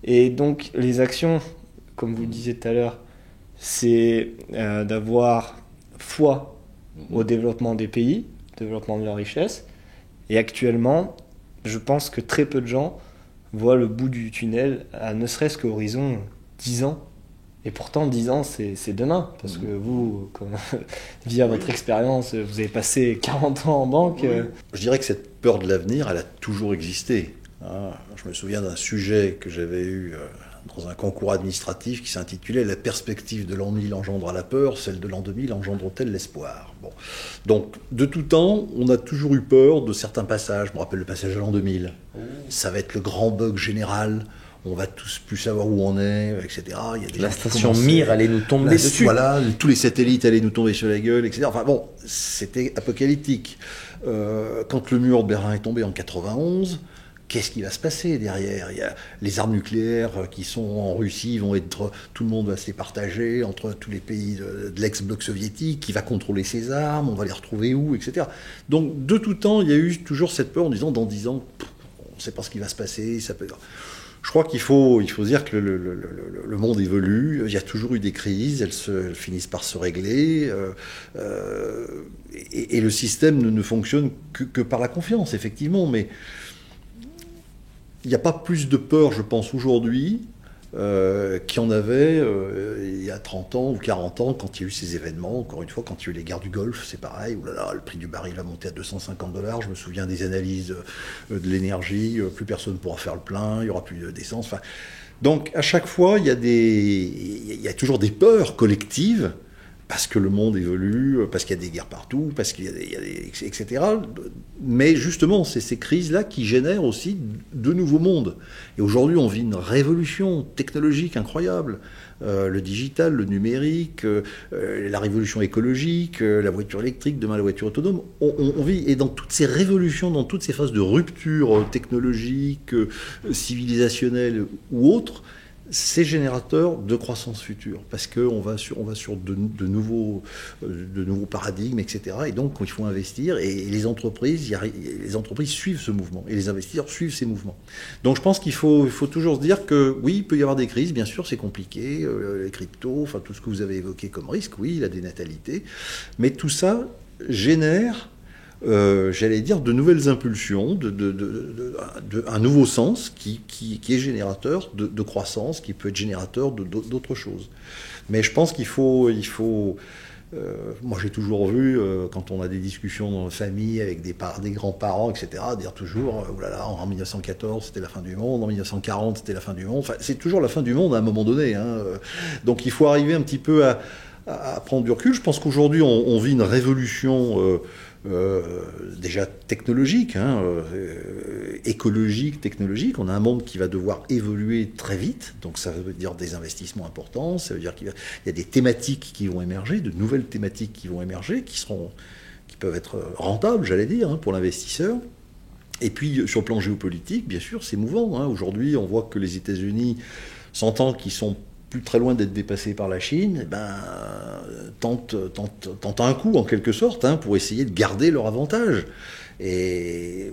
Et donc les actions, comme vous le disiez tout à l'heure, c'est d'avoir foi au développement des pays, développement de leur richesse. Et actuellement, je pense que très peu de gens voient le bout du tunnel, à ne serait-ce qu'à horizon 10 ans. Et pourtant, 10 ans, c'est demain. Parce que vous, via votre expérience, vous avez passé 40 ans en banque. Je dirais que cette peur de l'avenir, elle a toujours existé. Je me souviens d'un sujet que j'avais eu dans un concours administratif qui s'intitulait « La perspective de l'an 1000 engendre la peur, celle de l'an 2000 engendre-t-elle l'espoir ?» Bon. Donc, de tout temps, on a toujours eu peur de certains passages. Je me rappelle le passage de l'an 2000. Ça va être le grand bug général. On va tous plus savoir où on est, etc. Il y a des la station Mir allait nous tomber dessus. Voilà, tous les satellites allaient nous tomber sur la gueule, etc. Enfin bon, c'était apocalyptique. Quand le mur de Berlin est tombé en 91, qu'est-ce qui va se passer derrière ? Il y a les armes nucléaires qui sont en Russie, vont être, tout le monde va se les partager entre tous les pays de l'ex-bloc soviétique. Qui va contrôler ces armes ? On va les retrouver où, etc. Donc de tout temps, il y a eu toujours cette peur en disant dans 10 ans, on ne sait pas ce qui va se passer. Ça peut... Je crois qu'il faut dire que le monde évolue, il y a toujours eu des crises, elles finissent par se régler, et le système ne fonctionne que par la confiance, effectivement, mais il n'y a pas plus de peur, je pense, aujourd'hui, qu'il y en avait il y a 30 ans ou 40 ans, quand il y a eu ces événements. Encore une fois, quand il y a eu les guerres du Golfe, c'est pareil, le prix du baril va monter à $250, je me souviens des analyses de l'énergie, plus personne ne pourra faire le plein, il n'y aura plus d'essence. Enfin, donc, à chaque fois, il y a toujours des peurs collectives, parce que le monde évolue, parce qu'il y a des guerres partout, parce qu'il y a des etc. Mais justement, c'est ces crises-là qui génèrent aussi de nouveaux mondes. Et aujourd'hui, on vit une révolution technologique incroyable. Le digital, le numérique, la révolution écologique, la voiture électrique, demain la voiture autonome. On vit, et dans toutes ces révolutions, dans toutes ces phases de rupture technologique, civilisationnelle ou autre, c'est générateur de croissance future, parce qu'on va sur de nouveaux paradigmes, etc. Et donc, il faut investir, et les entreprises suivent ce mouvement, et les investisseurs suivent ces mouvements. Donc, je pense qu'il faut toujours se dire que, oui, il peut y avoir des crises, bien sûr, c'est compliqué, les cryptos, enfin, tout ce que vous avez évoqué comme risque, oui, la dénatalité, mais tout ça génère... j'allais dire, de nouvelles impulsions, un nouveau sens qui est générateur de croissance, qui peut être générateur d'autres choses. Mais je pense qu'il faut moi j'ai toujours vu, quand on a des discussions dans la famille avec des grands-parents, etc., dire toujours, oh là là, en 1914 c'était la fin du monde, en 1940 c'était la fin du monde, enfin c'est toujours la fin du monde à un moment donné, hein. Donc il faut arriver un petit peu à prendre du recul. Je pense qu'aujourd'hui on vit une révolution déjà technologique, écologique, technologique. On a un monde qui va devoir évoluer très vite, donc ça veut dire des investissements importants, ça veut dire qu'il y a des thématiques qui vont émerger, de nouvelles thématiques qui vont émerger, qui peuvent être rentables, j'allais dire, pour l'investisseur. Et puis sur le plan géopolitique, bien sûr, c'est mouvant. Aujourd'hui, on voit que les États-Unis, sentant qu'ils sont plus très loin d'être dépassés par la Chine, tentent un coup, en quelque sorte, pour essayer de garder leur avantage. Et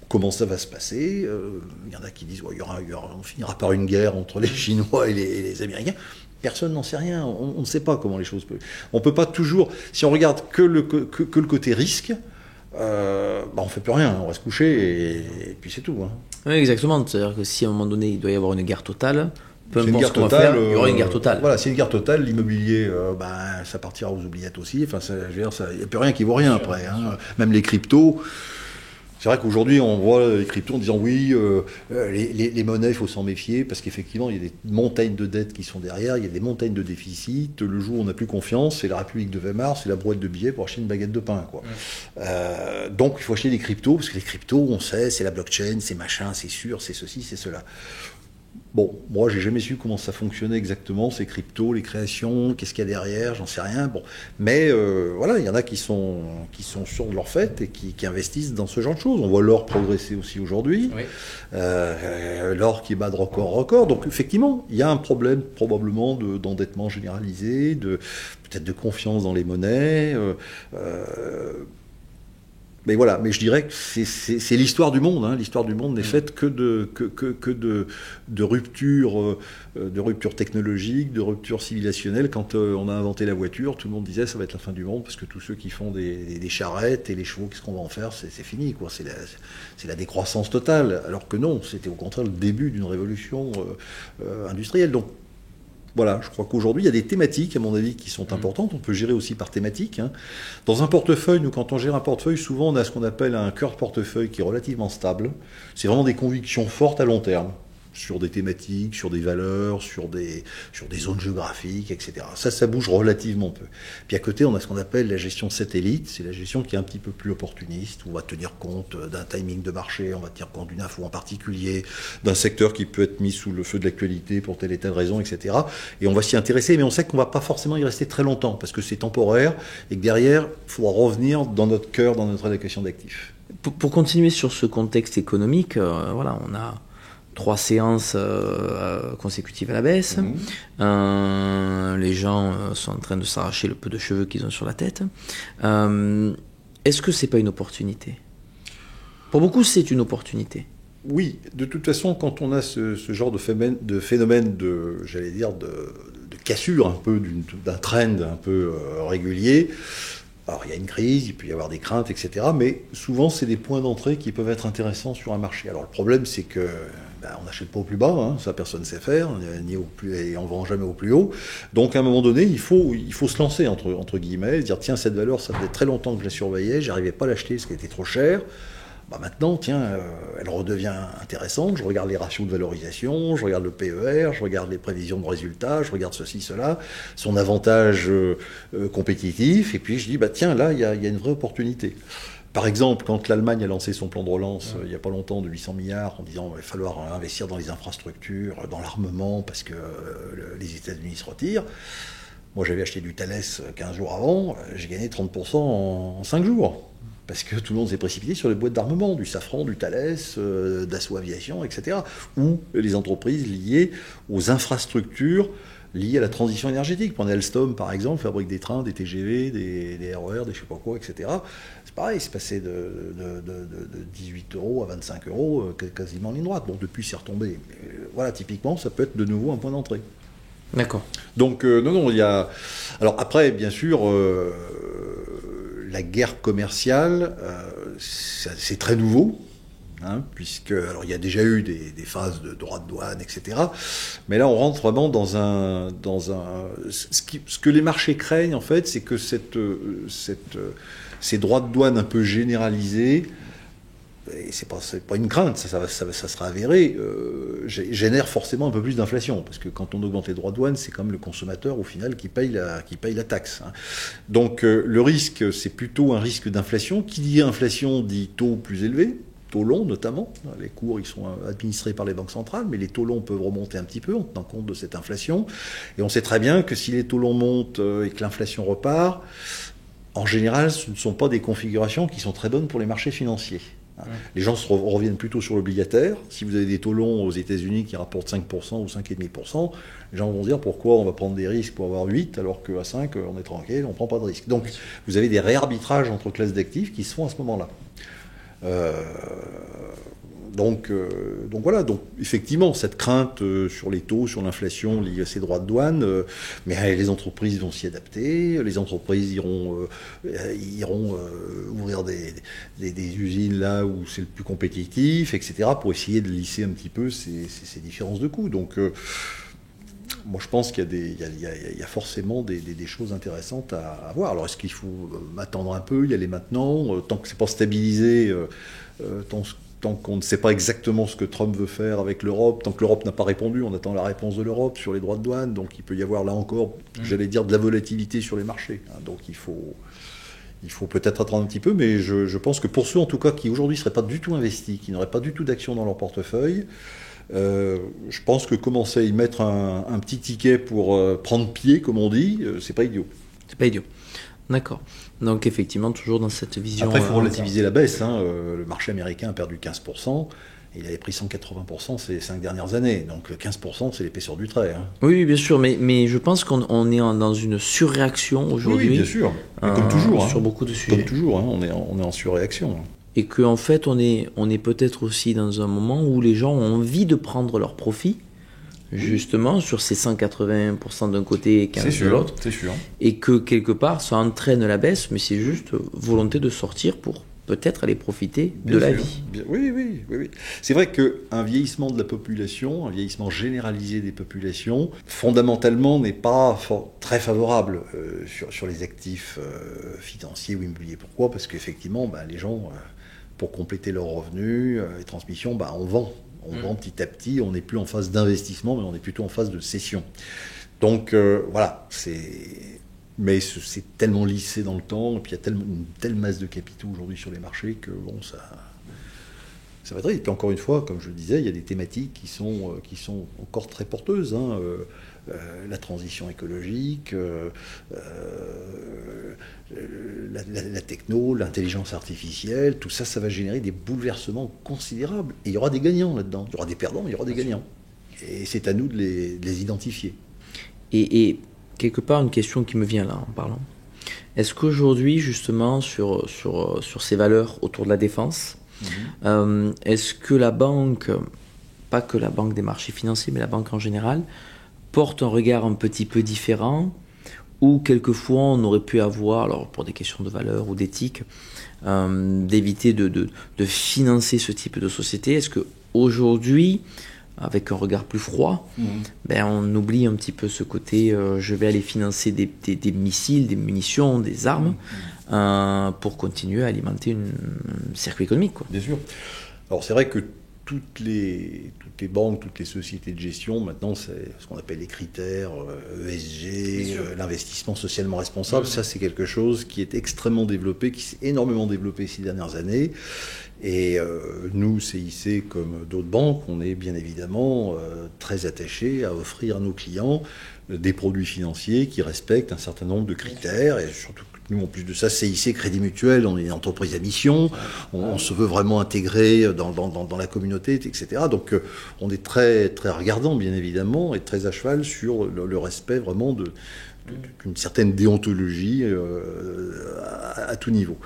comment ça va se passer ? Il y en a qui disent on finira par une guerre entre les Chinois et les Américains. Personne n'en sait rien. On ne sait pas comment les choses peuvent... On ne peut pas toujours... Si on regarde que le côté risque, on fait plus rien, on va se coucher et puis c'est tout. Hein. Oui, exactement. C'est-à-dire que si à un moment donné il doit y avoir une guerre totale, peu C'est une importe guerre ce qu'on va totale, faire, il y aura une guerre totale. Voilà, c'est une guerre totale. L'immobilier, ça partira aux oubliettes aussi. Enfin, il n'y a plus rien qui vaut rien après. Hein. Même les cryptos. C'est vrai qu'aujourd'hui, on voit les cryptos en disant oui, les monnaies, il faut s'en méfier parce qu'effectivement, il y a des montagnes de dettes qui sont derrière, il y a des montagnes de déficits. Le jour où on n'a plus confiance, c'est la République de Weimar, c'est la brouette de billets pour acheter une baguette de pain. Quoi. Ouais. Donc, il faut acheter des cryptos parce que les cryptos, on sait, c'est la blockchain, c'est machin, c'est sûr, c'est ceci, c'est cela. Bon, moi, j'ai jamais su comment ça fonctionnait exactement, ces cryptos, les créations, qu'est-ce qu'il y a derrière, j'en sais rien. Bon, mais voilà, il y en a qui sont sûrs de leur fait et qui investissent dans ce genre de choses. On voit l'or progresser aussi aujourd'hui, oui. L'or qui bat de record. Donc, effectivement, il y a un problème probablement d'endettement généralisé, peut-être de confiance dans les monnaies. Mais voilà, mais je dirais que c'est l'histoire du monde. Hein. L'histoire du monde n'est faite que de ruptures technologiques, de ruptures civilisationnelles. Quand on a inventé la voiture, tout le monde disait ça va être la fin du monde parce que tous ceux qui font des charrettes et les chevaux, qu'est-ce qu'on va en faire? C'est fini, quoi. C'est la décroissance totale. Alors que non, c'était au contraire le début d'une révolution industrielle. Donc voilà, je crois qu'aujourd'hui, il y a des thématiques, à mon avis, qui sont importantes. On peut gérer aussi par thématique. Hein. Dans un portefeuille, nous, quand on gère un portefeuille, souvent, on a ce qu'on appelle un cœur de portefeuille qui est relativement stable. C'est vraiment des convictions fortes à long terme, sur des thématiques, sur des valeurs, sur des zones géographiques, etc. Ça bouge relativement peu. Puis à côté, on a ce qu'on appelle la gestion satellite. C'est la gestion qui est un petit peu plus opportuniste, où on va tenir compte d'un timing de marché, on va tenir compte d'une info en particulier, d'un secteur qui peut être mis sous le feu de l'actualité pour telle et telle raison, etc. Et on va s'y intéresser, mais on sait qu'on ne va pas forcément y rester très longtemps, parce que c'est temporaire, et que derrière, il faudra revenir dans notre cœur, dans notre allocation d'actifs. Pour continuer sur ce contexte économique, voilà, on a 3 séances consécutives à la baisse. Les gens sont en train de s'arracher le peu de cheveux qu'ils ont sur la tête. Est-ce que c'est pas une opportunité? Pour beaucoup, c'est une opportunité. Oui, de toute façon, quand on a ce genre de phénomène j'allais dire, de cassure un peu d'un trend un peu régulier. Alors, il y a une crise, il peut y avoir des craintes, etc. Mais souvent, c'est des points d'entrée qui peuvent être intéressants sur un marché. Alors, le problème, c'est que on n'achète pas au plus bas, hein, ça personne ne sait faire, et on ne vend jamais au plus haut. Donc, à un moment donné, il faut se lancer, entre guillemets, se dire, tiens, cette valeur, ça faisait très longtemps que je la surveillais, j'arrivais pas à l'acheter parce qu'elle était trop chère. Maintenant, tiens, elle redevient intéressante, je regarde les ratios de valorisation, je regarde le PER, je regarde les prévisions de résultats, je regarde ceci, cela, son avantage compétitif, et puis je dis, tiens, là, il y a une vraie opportunité. Par exemple, quand l'Allemagne a lancé son plan de relance il n'y a pas longtemps de 800 milliards en disant qu'il va falloir investir dans les infrastructures, dans l'armement, parce que les États-Unis se retirent, moi j'avais acheté du Thales 15 jours avant, j'ai gagné 30% en 5 jours. Parce que tout le monde s'est précipité sur les boîtes d'armement, du Safran, du Thales, Dassault Aviation, etc. Ou les entreprises liées aux infrastructures liées à la transition énergétique. Prenez Alstom, par exemple, fabrique des trains, des TGV, des RER, des je sais pas quoi, etc. C'est pareil, c'est passé de 18 € à 25 €, quasiment en ligne droite. Bon, depuis, c'est retombé. Mais, voilà, typiquement, ça peut être de nouveau un point d'entrée. D'accord. Donc, non, il y a... Alors après, bien sûr... la guerre commerciale, c'est très nouveau, hein, puisque alors il y a déjà eu des phases de droits de douane, etc. Mais là, on rentre vraiment dans ce que les marchés craignent, en fait, c'est que ces droits de douane un peu généralisés, et c'est pas une crainte, ça sera avéré, génère forcément un peu plus d'inflation, parce que quand on augmente les droits de douane, c'est comme le consommateur au final qui paye la taxe. Hein. Donc le risque, c'est plutôt un risque d'inflation. Qui dit inflation dit taux plus élevé, taux longs notamment. Les cours, ils sont administrés par les banques centrales, mais les taux longs peuvent remonter un petit peu en tenant compte de cette inflation. Et on sait très bien que si les taux longs montent et que l'inflation repart, en général, ce ne sont pas des configurations qui sont très bonnes pour les marchés financiers. Les gens reviennent plutôt sur l'obligataire. Si vous avez des taux longs aux États-Unis qui rapportent 5% ou 5,5%, les gens vont se dire pourquoi on va prendre des risques pour avoir 8 alors qu'à 5 on est tranquille, on ne prend pas de risques. Donc vous avez des réarbitrages entre classes d'actifs qui se font à ce moment-là. Donc voilà, donc effectivement, cette crainte sur les taux, sur l'inflation liée à ces droits de douane, mais les entreprises vont s'y adapter, les entreprises iront ouvrir des usines là où c'est le plus compétitif, etc., pour essayer de lisser un petit peu ces différences de coûts. Donc moi je pense qu'il y a forcément des choses intéressantes à voir. Alors est-ce qu'il faut attendre un peu, y aller maintenant, tant que c'est pas stabilisé, tant qu'on ne sait pas exactement ce que Trump veut faire avec l'Europe, tant que l'Europe n'a pas répondu, on attend la réponse de l'Europe sur les droits de douane, donc il peut y avoir là encore, j'allais dire, de la volatilité sur les marchés. Donc il faut peut-être attendre un petit peu, mais je pense que pour ceux en tout cas qui aujourd'hui ne seraient pas du tout investis, qui n'auraient pas du tout d'actions dans leur portefeuille, je pense que commencer à y mettre un petit ticket pour prendre pied, comme on dit, c'est pas idiot. C'est pas idiot. D'accord. Donc effectivement, toujours dans cette vision... Après, il faut relativiser la baisse. Le marché américain a perdu 15%. Il avait pris 180% ces 5 dernières années. Donc 15%, c'est l'épaisseur du trait. Oui, bien sûr. Mais je pense qu'on est dans une surréaction aujourd'hui. Oui, bien sûr. Comme toujours. Sur beaucoup de sujets. Comme toujours, on est en surréaction. Et qu'en fait, on est peut-être aussi dans un moment où les gens ont envie de prendre leur profit, justement, sur ces 180% d'un côté et 15% de l'autre. C'est sûr. Et que quelque part, ça entraîne la baisse, mais c'est juste volonté de sortir pour peut-être aller profiter de la vie. Oui. C'est vrai qu'un vieillissement de la population, un vieillissement généralisé des populations, fondamentalement n'est pas très favorable sur les actifs financiers ou immobiliers. Pourquoi ? Parce qu'effectivement, les gens, pour compléter leurs revenus, les transmissions, on vend. On vend petit à petit, on n'est plus en phase d'investissement, mais on est plutôt en phase de cession. Donc voilà, mais c'est tellement lissé dans le temps, et puis il y a une telle masse de capitaux aujourd'hui sur les marchés que ça va être. Et puis encore une fois, comme je le disais, il y a des thématiques qui sont encore très porteuses. La transition écologique, la techno, l'intelligence artificielle, tout ça, ça va générer des bouleversements considérables. Et il y aura des gagnants là-dedans. Il y aura des perdants, mais il y aura des gagnants. Et c'est à nous de les identifier. Et quelque part, une question qui me vient là en parlant. Est-ce qu'aujourd'hui, justement, sur ces valeurs autour de la défense, est-ce que la banque, pas que la banque des marchés financiers, mais la banque en général, porte un regard un petit peu différent, ou quelquefois on aurait pu avoir, alors pour des questions de valeur ou d'éthique, d'éviter de financer ce type de société? Est-ce qu'aujourd'hui, avec un regard plus froid, on oublie un petit peu ce côté je vais aller financer des missiles, des munitions, des armes pour continuer à alimenter un circuit économique, quoi. Bien sûr. Alors c'est vrai que toutes les banques, toutes les sociétés de gestion, maintenant, c'est ce qu'on appelle les critères ESG, l'investissement socialement responsable. Ça, c'est quelque chose qui est extrêmement développé, qui s'est énormément développé ces dernières années. Et nous, CIC, comme d'autres banques, on est bien évidemment très attachés à offrir à nos clients des produits financiers qui respectent un certain nombre de critères, et surtout nous, en plus de ça, CIC Crédit Mutuel, on est une entreprise à mission, on se veut vraiment intégrer dans la communauté, etc. Donc on est très, très regardant, bien évidemment, et très à cheval sur le respect vraiment d'une certaine déontologie à tout niveau.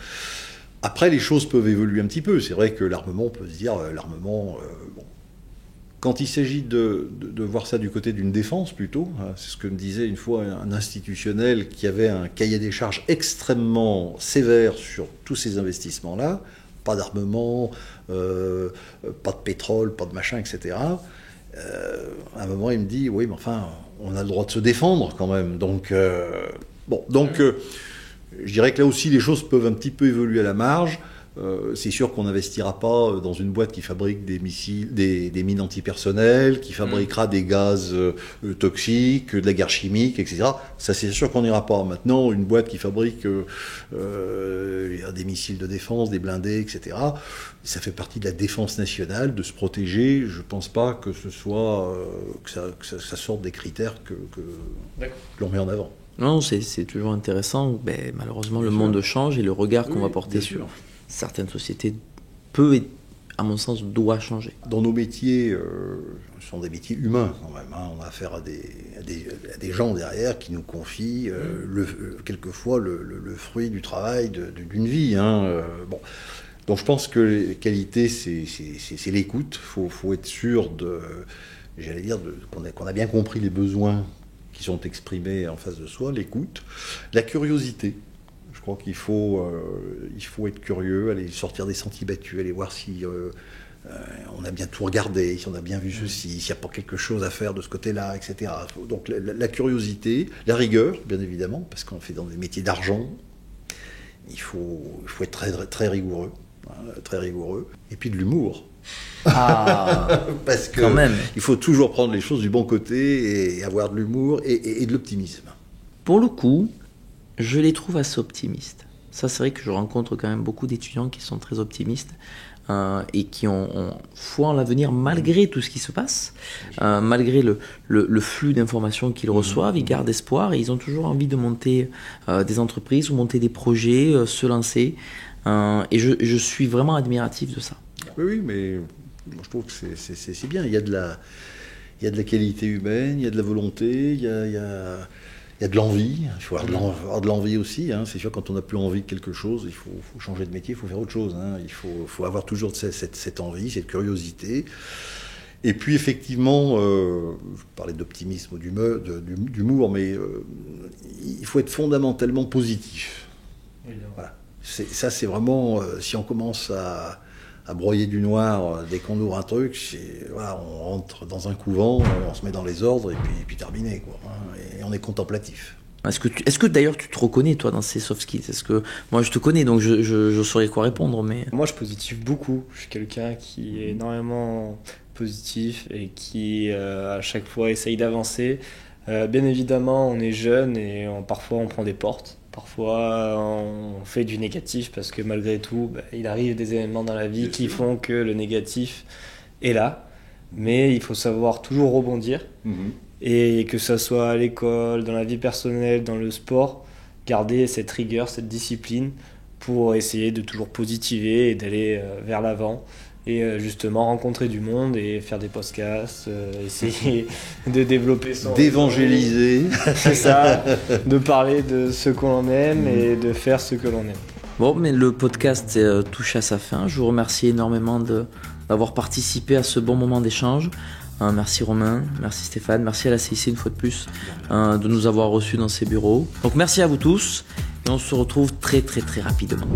Après, les choses peuvent évoluer un petit peu. C'est vrai que l'armement, on peut se dire, quand il s'agit de voir ça du côté d'une défense plutôt, c'est ce que me disait une fois un institutionnel qui avait un cahier des charges extrêmement sévère sur tous ces investissements-là, pas d'armement, pas de pétrole, pas de machin, etc. À un moment, il me dit, oui, mais enfin, on a le droit de se défendre quand même. Donc, je dirais que là aussi, les choses peuvent un petit peu évoluer à la marge. C'est sûr qu'on n'investira pas dans une boîte qui fabrique des missiles, des mines antipersonnelles, qui fabriquera des gaz toxiques, de la guerre chimique, etc. Ça, c'est sûr qu'on n'ira pas. Maintenant, une boîte qui fabrique des missiles de défense, des blindés, etc., ça fait partie de la défense nationale, de se protéger. Je ne pense pas que ce soit que ça sorte des critères que l'on met en avant. Non, c'est toujours intéressant. Malheureusement, le monde change et le regard qu'on va porter sur certaines sociétés peut, et à mon sens, doit changer. Dans nos métiers, ce sont des métiers humains quand même. On a affaire à des gens derrière qui nous confient quelquefois le fruit du travail d'une vie. Donc je pense que les qualités, c'est l'écoute. Faut être sûr j'allais dire, qu'on a bien compris les besoins qui sont exprimés en face de soi, l'écoute. La curiosité. Je crois qu'il faut être curieux, aller sortir des sentiers battus, aller voir si on a bien tout regardé, si on a bien vu ceci, s'il n'y a pas quelque chose à faire de ce côté-là, etc. Donc la curiosité, la rigueur, bien évidemment, parce qu'on fait dans des métiers d'argent, il faut être très, très rigoureux, hein, très rigoureux. Et puis de l'humour. Ah, parce que quand même. Il faut toujours prendre les choses du bon côté et avoir de l'humour et de l'optimisme. Pour le coup, je les trouve assez optimistes. Ça, c'est vrai que je rencontre quand même beaucoup d'étudiants qui sont très optimistes et qui ont foi en l'avenir malgré tout ce qui se passe, malgré le flux d'informations qu'ils reçoivent. Ils gardent espoir et ils ont toujours envie de monter des entreprises ou monter des projets, se lancer. Et je suis vraiment admiratif de ça. Oui, mais moi, je trouve que c'est bien. Il y a de la qualité humaine, il y a de la volonté, il y a de l'envie. Il faut avoir de l'envie aussi. Hein. C'est sûr, quand on n'a plus envie de quelque chose, il faut changer de métier, il faut faire autre chose. Hein. Il faut avoir toujours cette envie, cette curiosité. Et puis, effectivement, je parlais d'optimisme ou d'humour, mais il faut être fondamentalement positif. Voilà. Ça, c'est vraiment... si on commence à broyer du noir dès qu'on ouvre un truc, voilà, on rentre dans un couvent, on se met dans les ordres et puis terminé, quoi, hein, et on est contemplatif. Est-ce que d'ailleurs tu te reconnais toi dans ces soft skills? Est-ce que moi je te connais donc je saurais quoi répondre, mais moi je positive beaucoup. Je suis quelqu'un qui est énormément positif et qui à chaque fois essaye d'avancer. Bien évidemment, on est jeune et parfois on prend des portes. Parfois, on fait du négatif parce que malgré tout, il arrive des événements dans la vie qui font que le négatif est là. Mais il faut savoir toujours rebondir. Et que ça soit à l'école, dans la vie personnelle, dans le sport, garder cette rigueur, cette discipline pour essayer de toujours positiver et d'aller vers l'avant. Et justement rencontrer du monde et faire des podcasts, essayer de développer d'évangéliser. C'est ça, de parler de ce qu'on aime et de faire ce que l'on aime. Bon, mais le podcast touche à sa fin. Je vous remercie énormément d'avoir participé à ce bon moment d'échange. Merci Romain, merci Stéphane, merci à la CIC une fois de plus de nous avoir reçus dans ses bureaux. Donc merci à vous tous et on se retrouve très très très rapidement.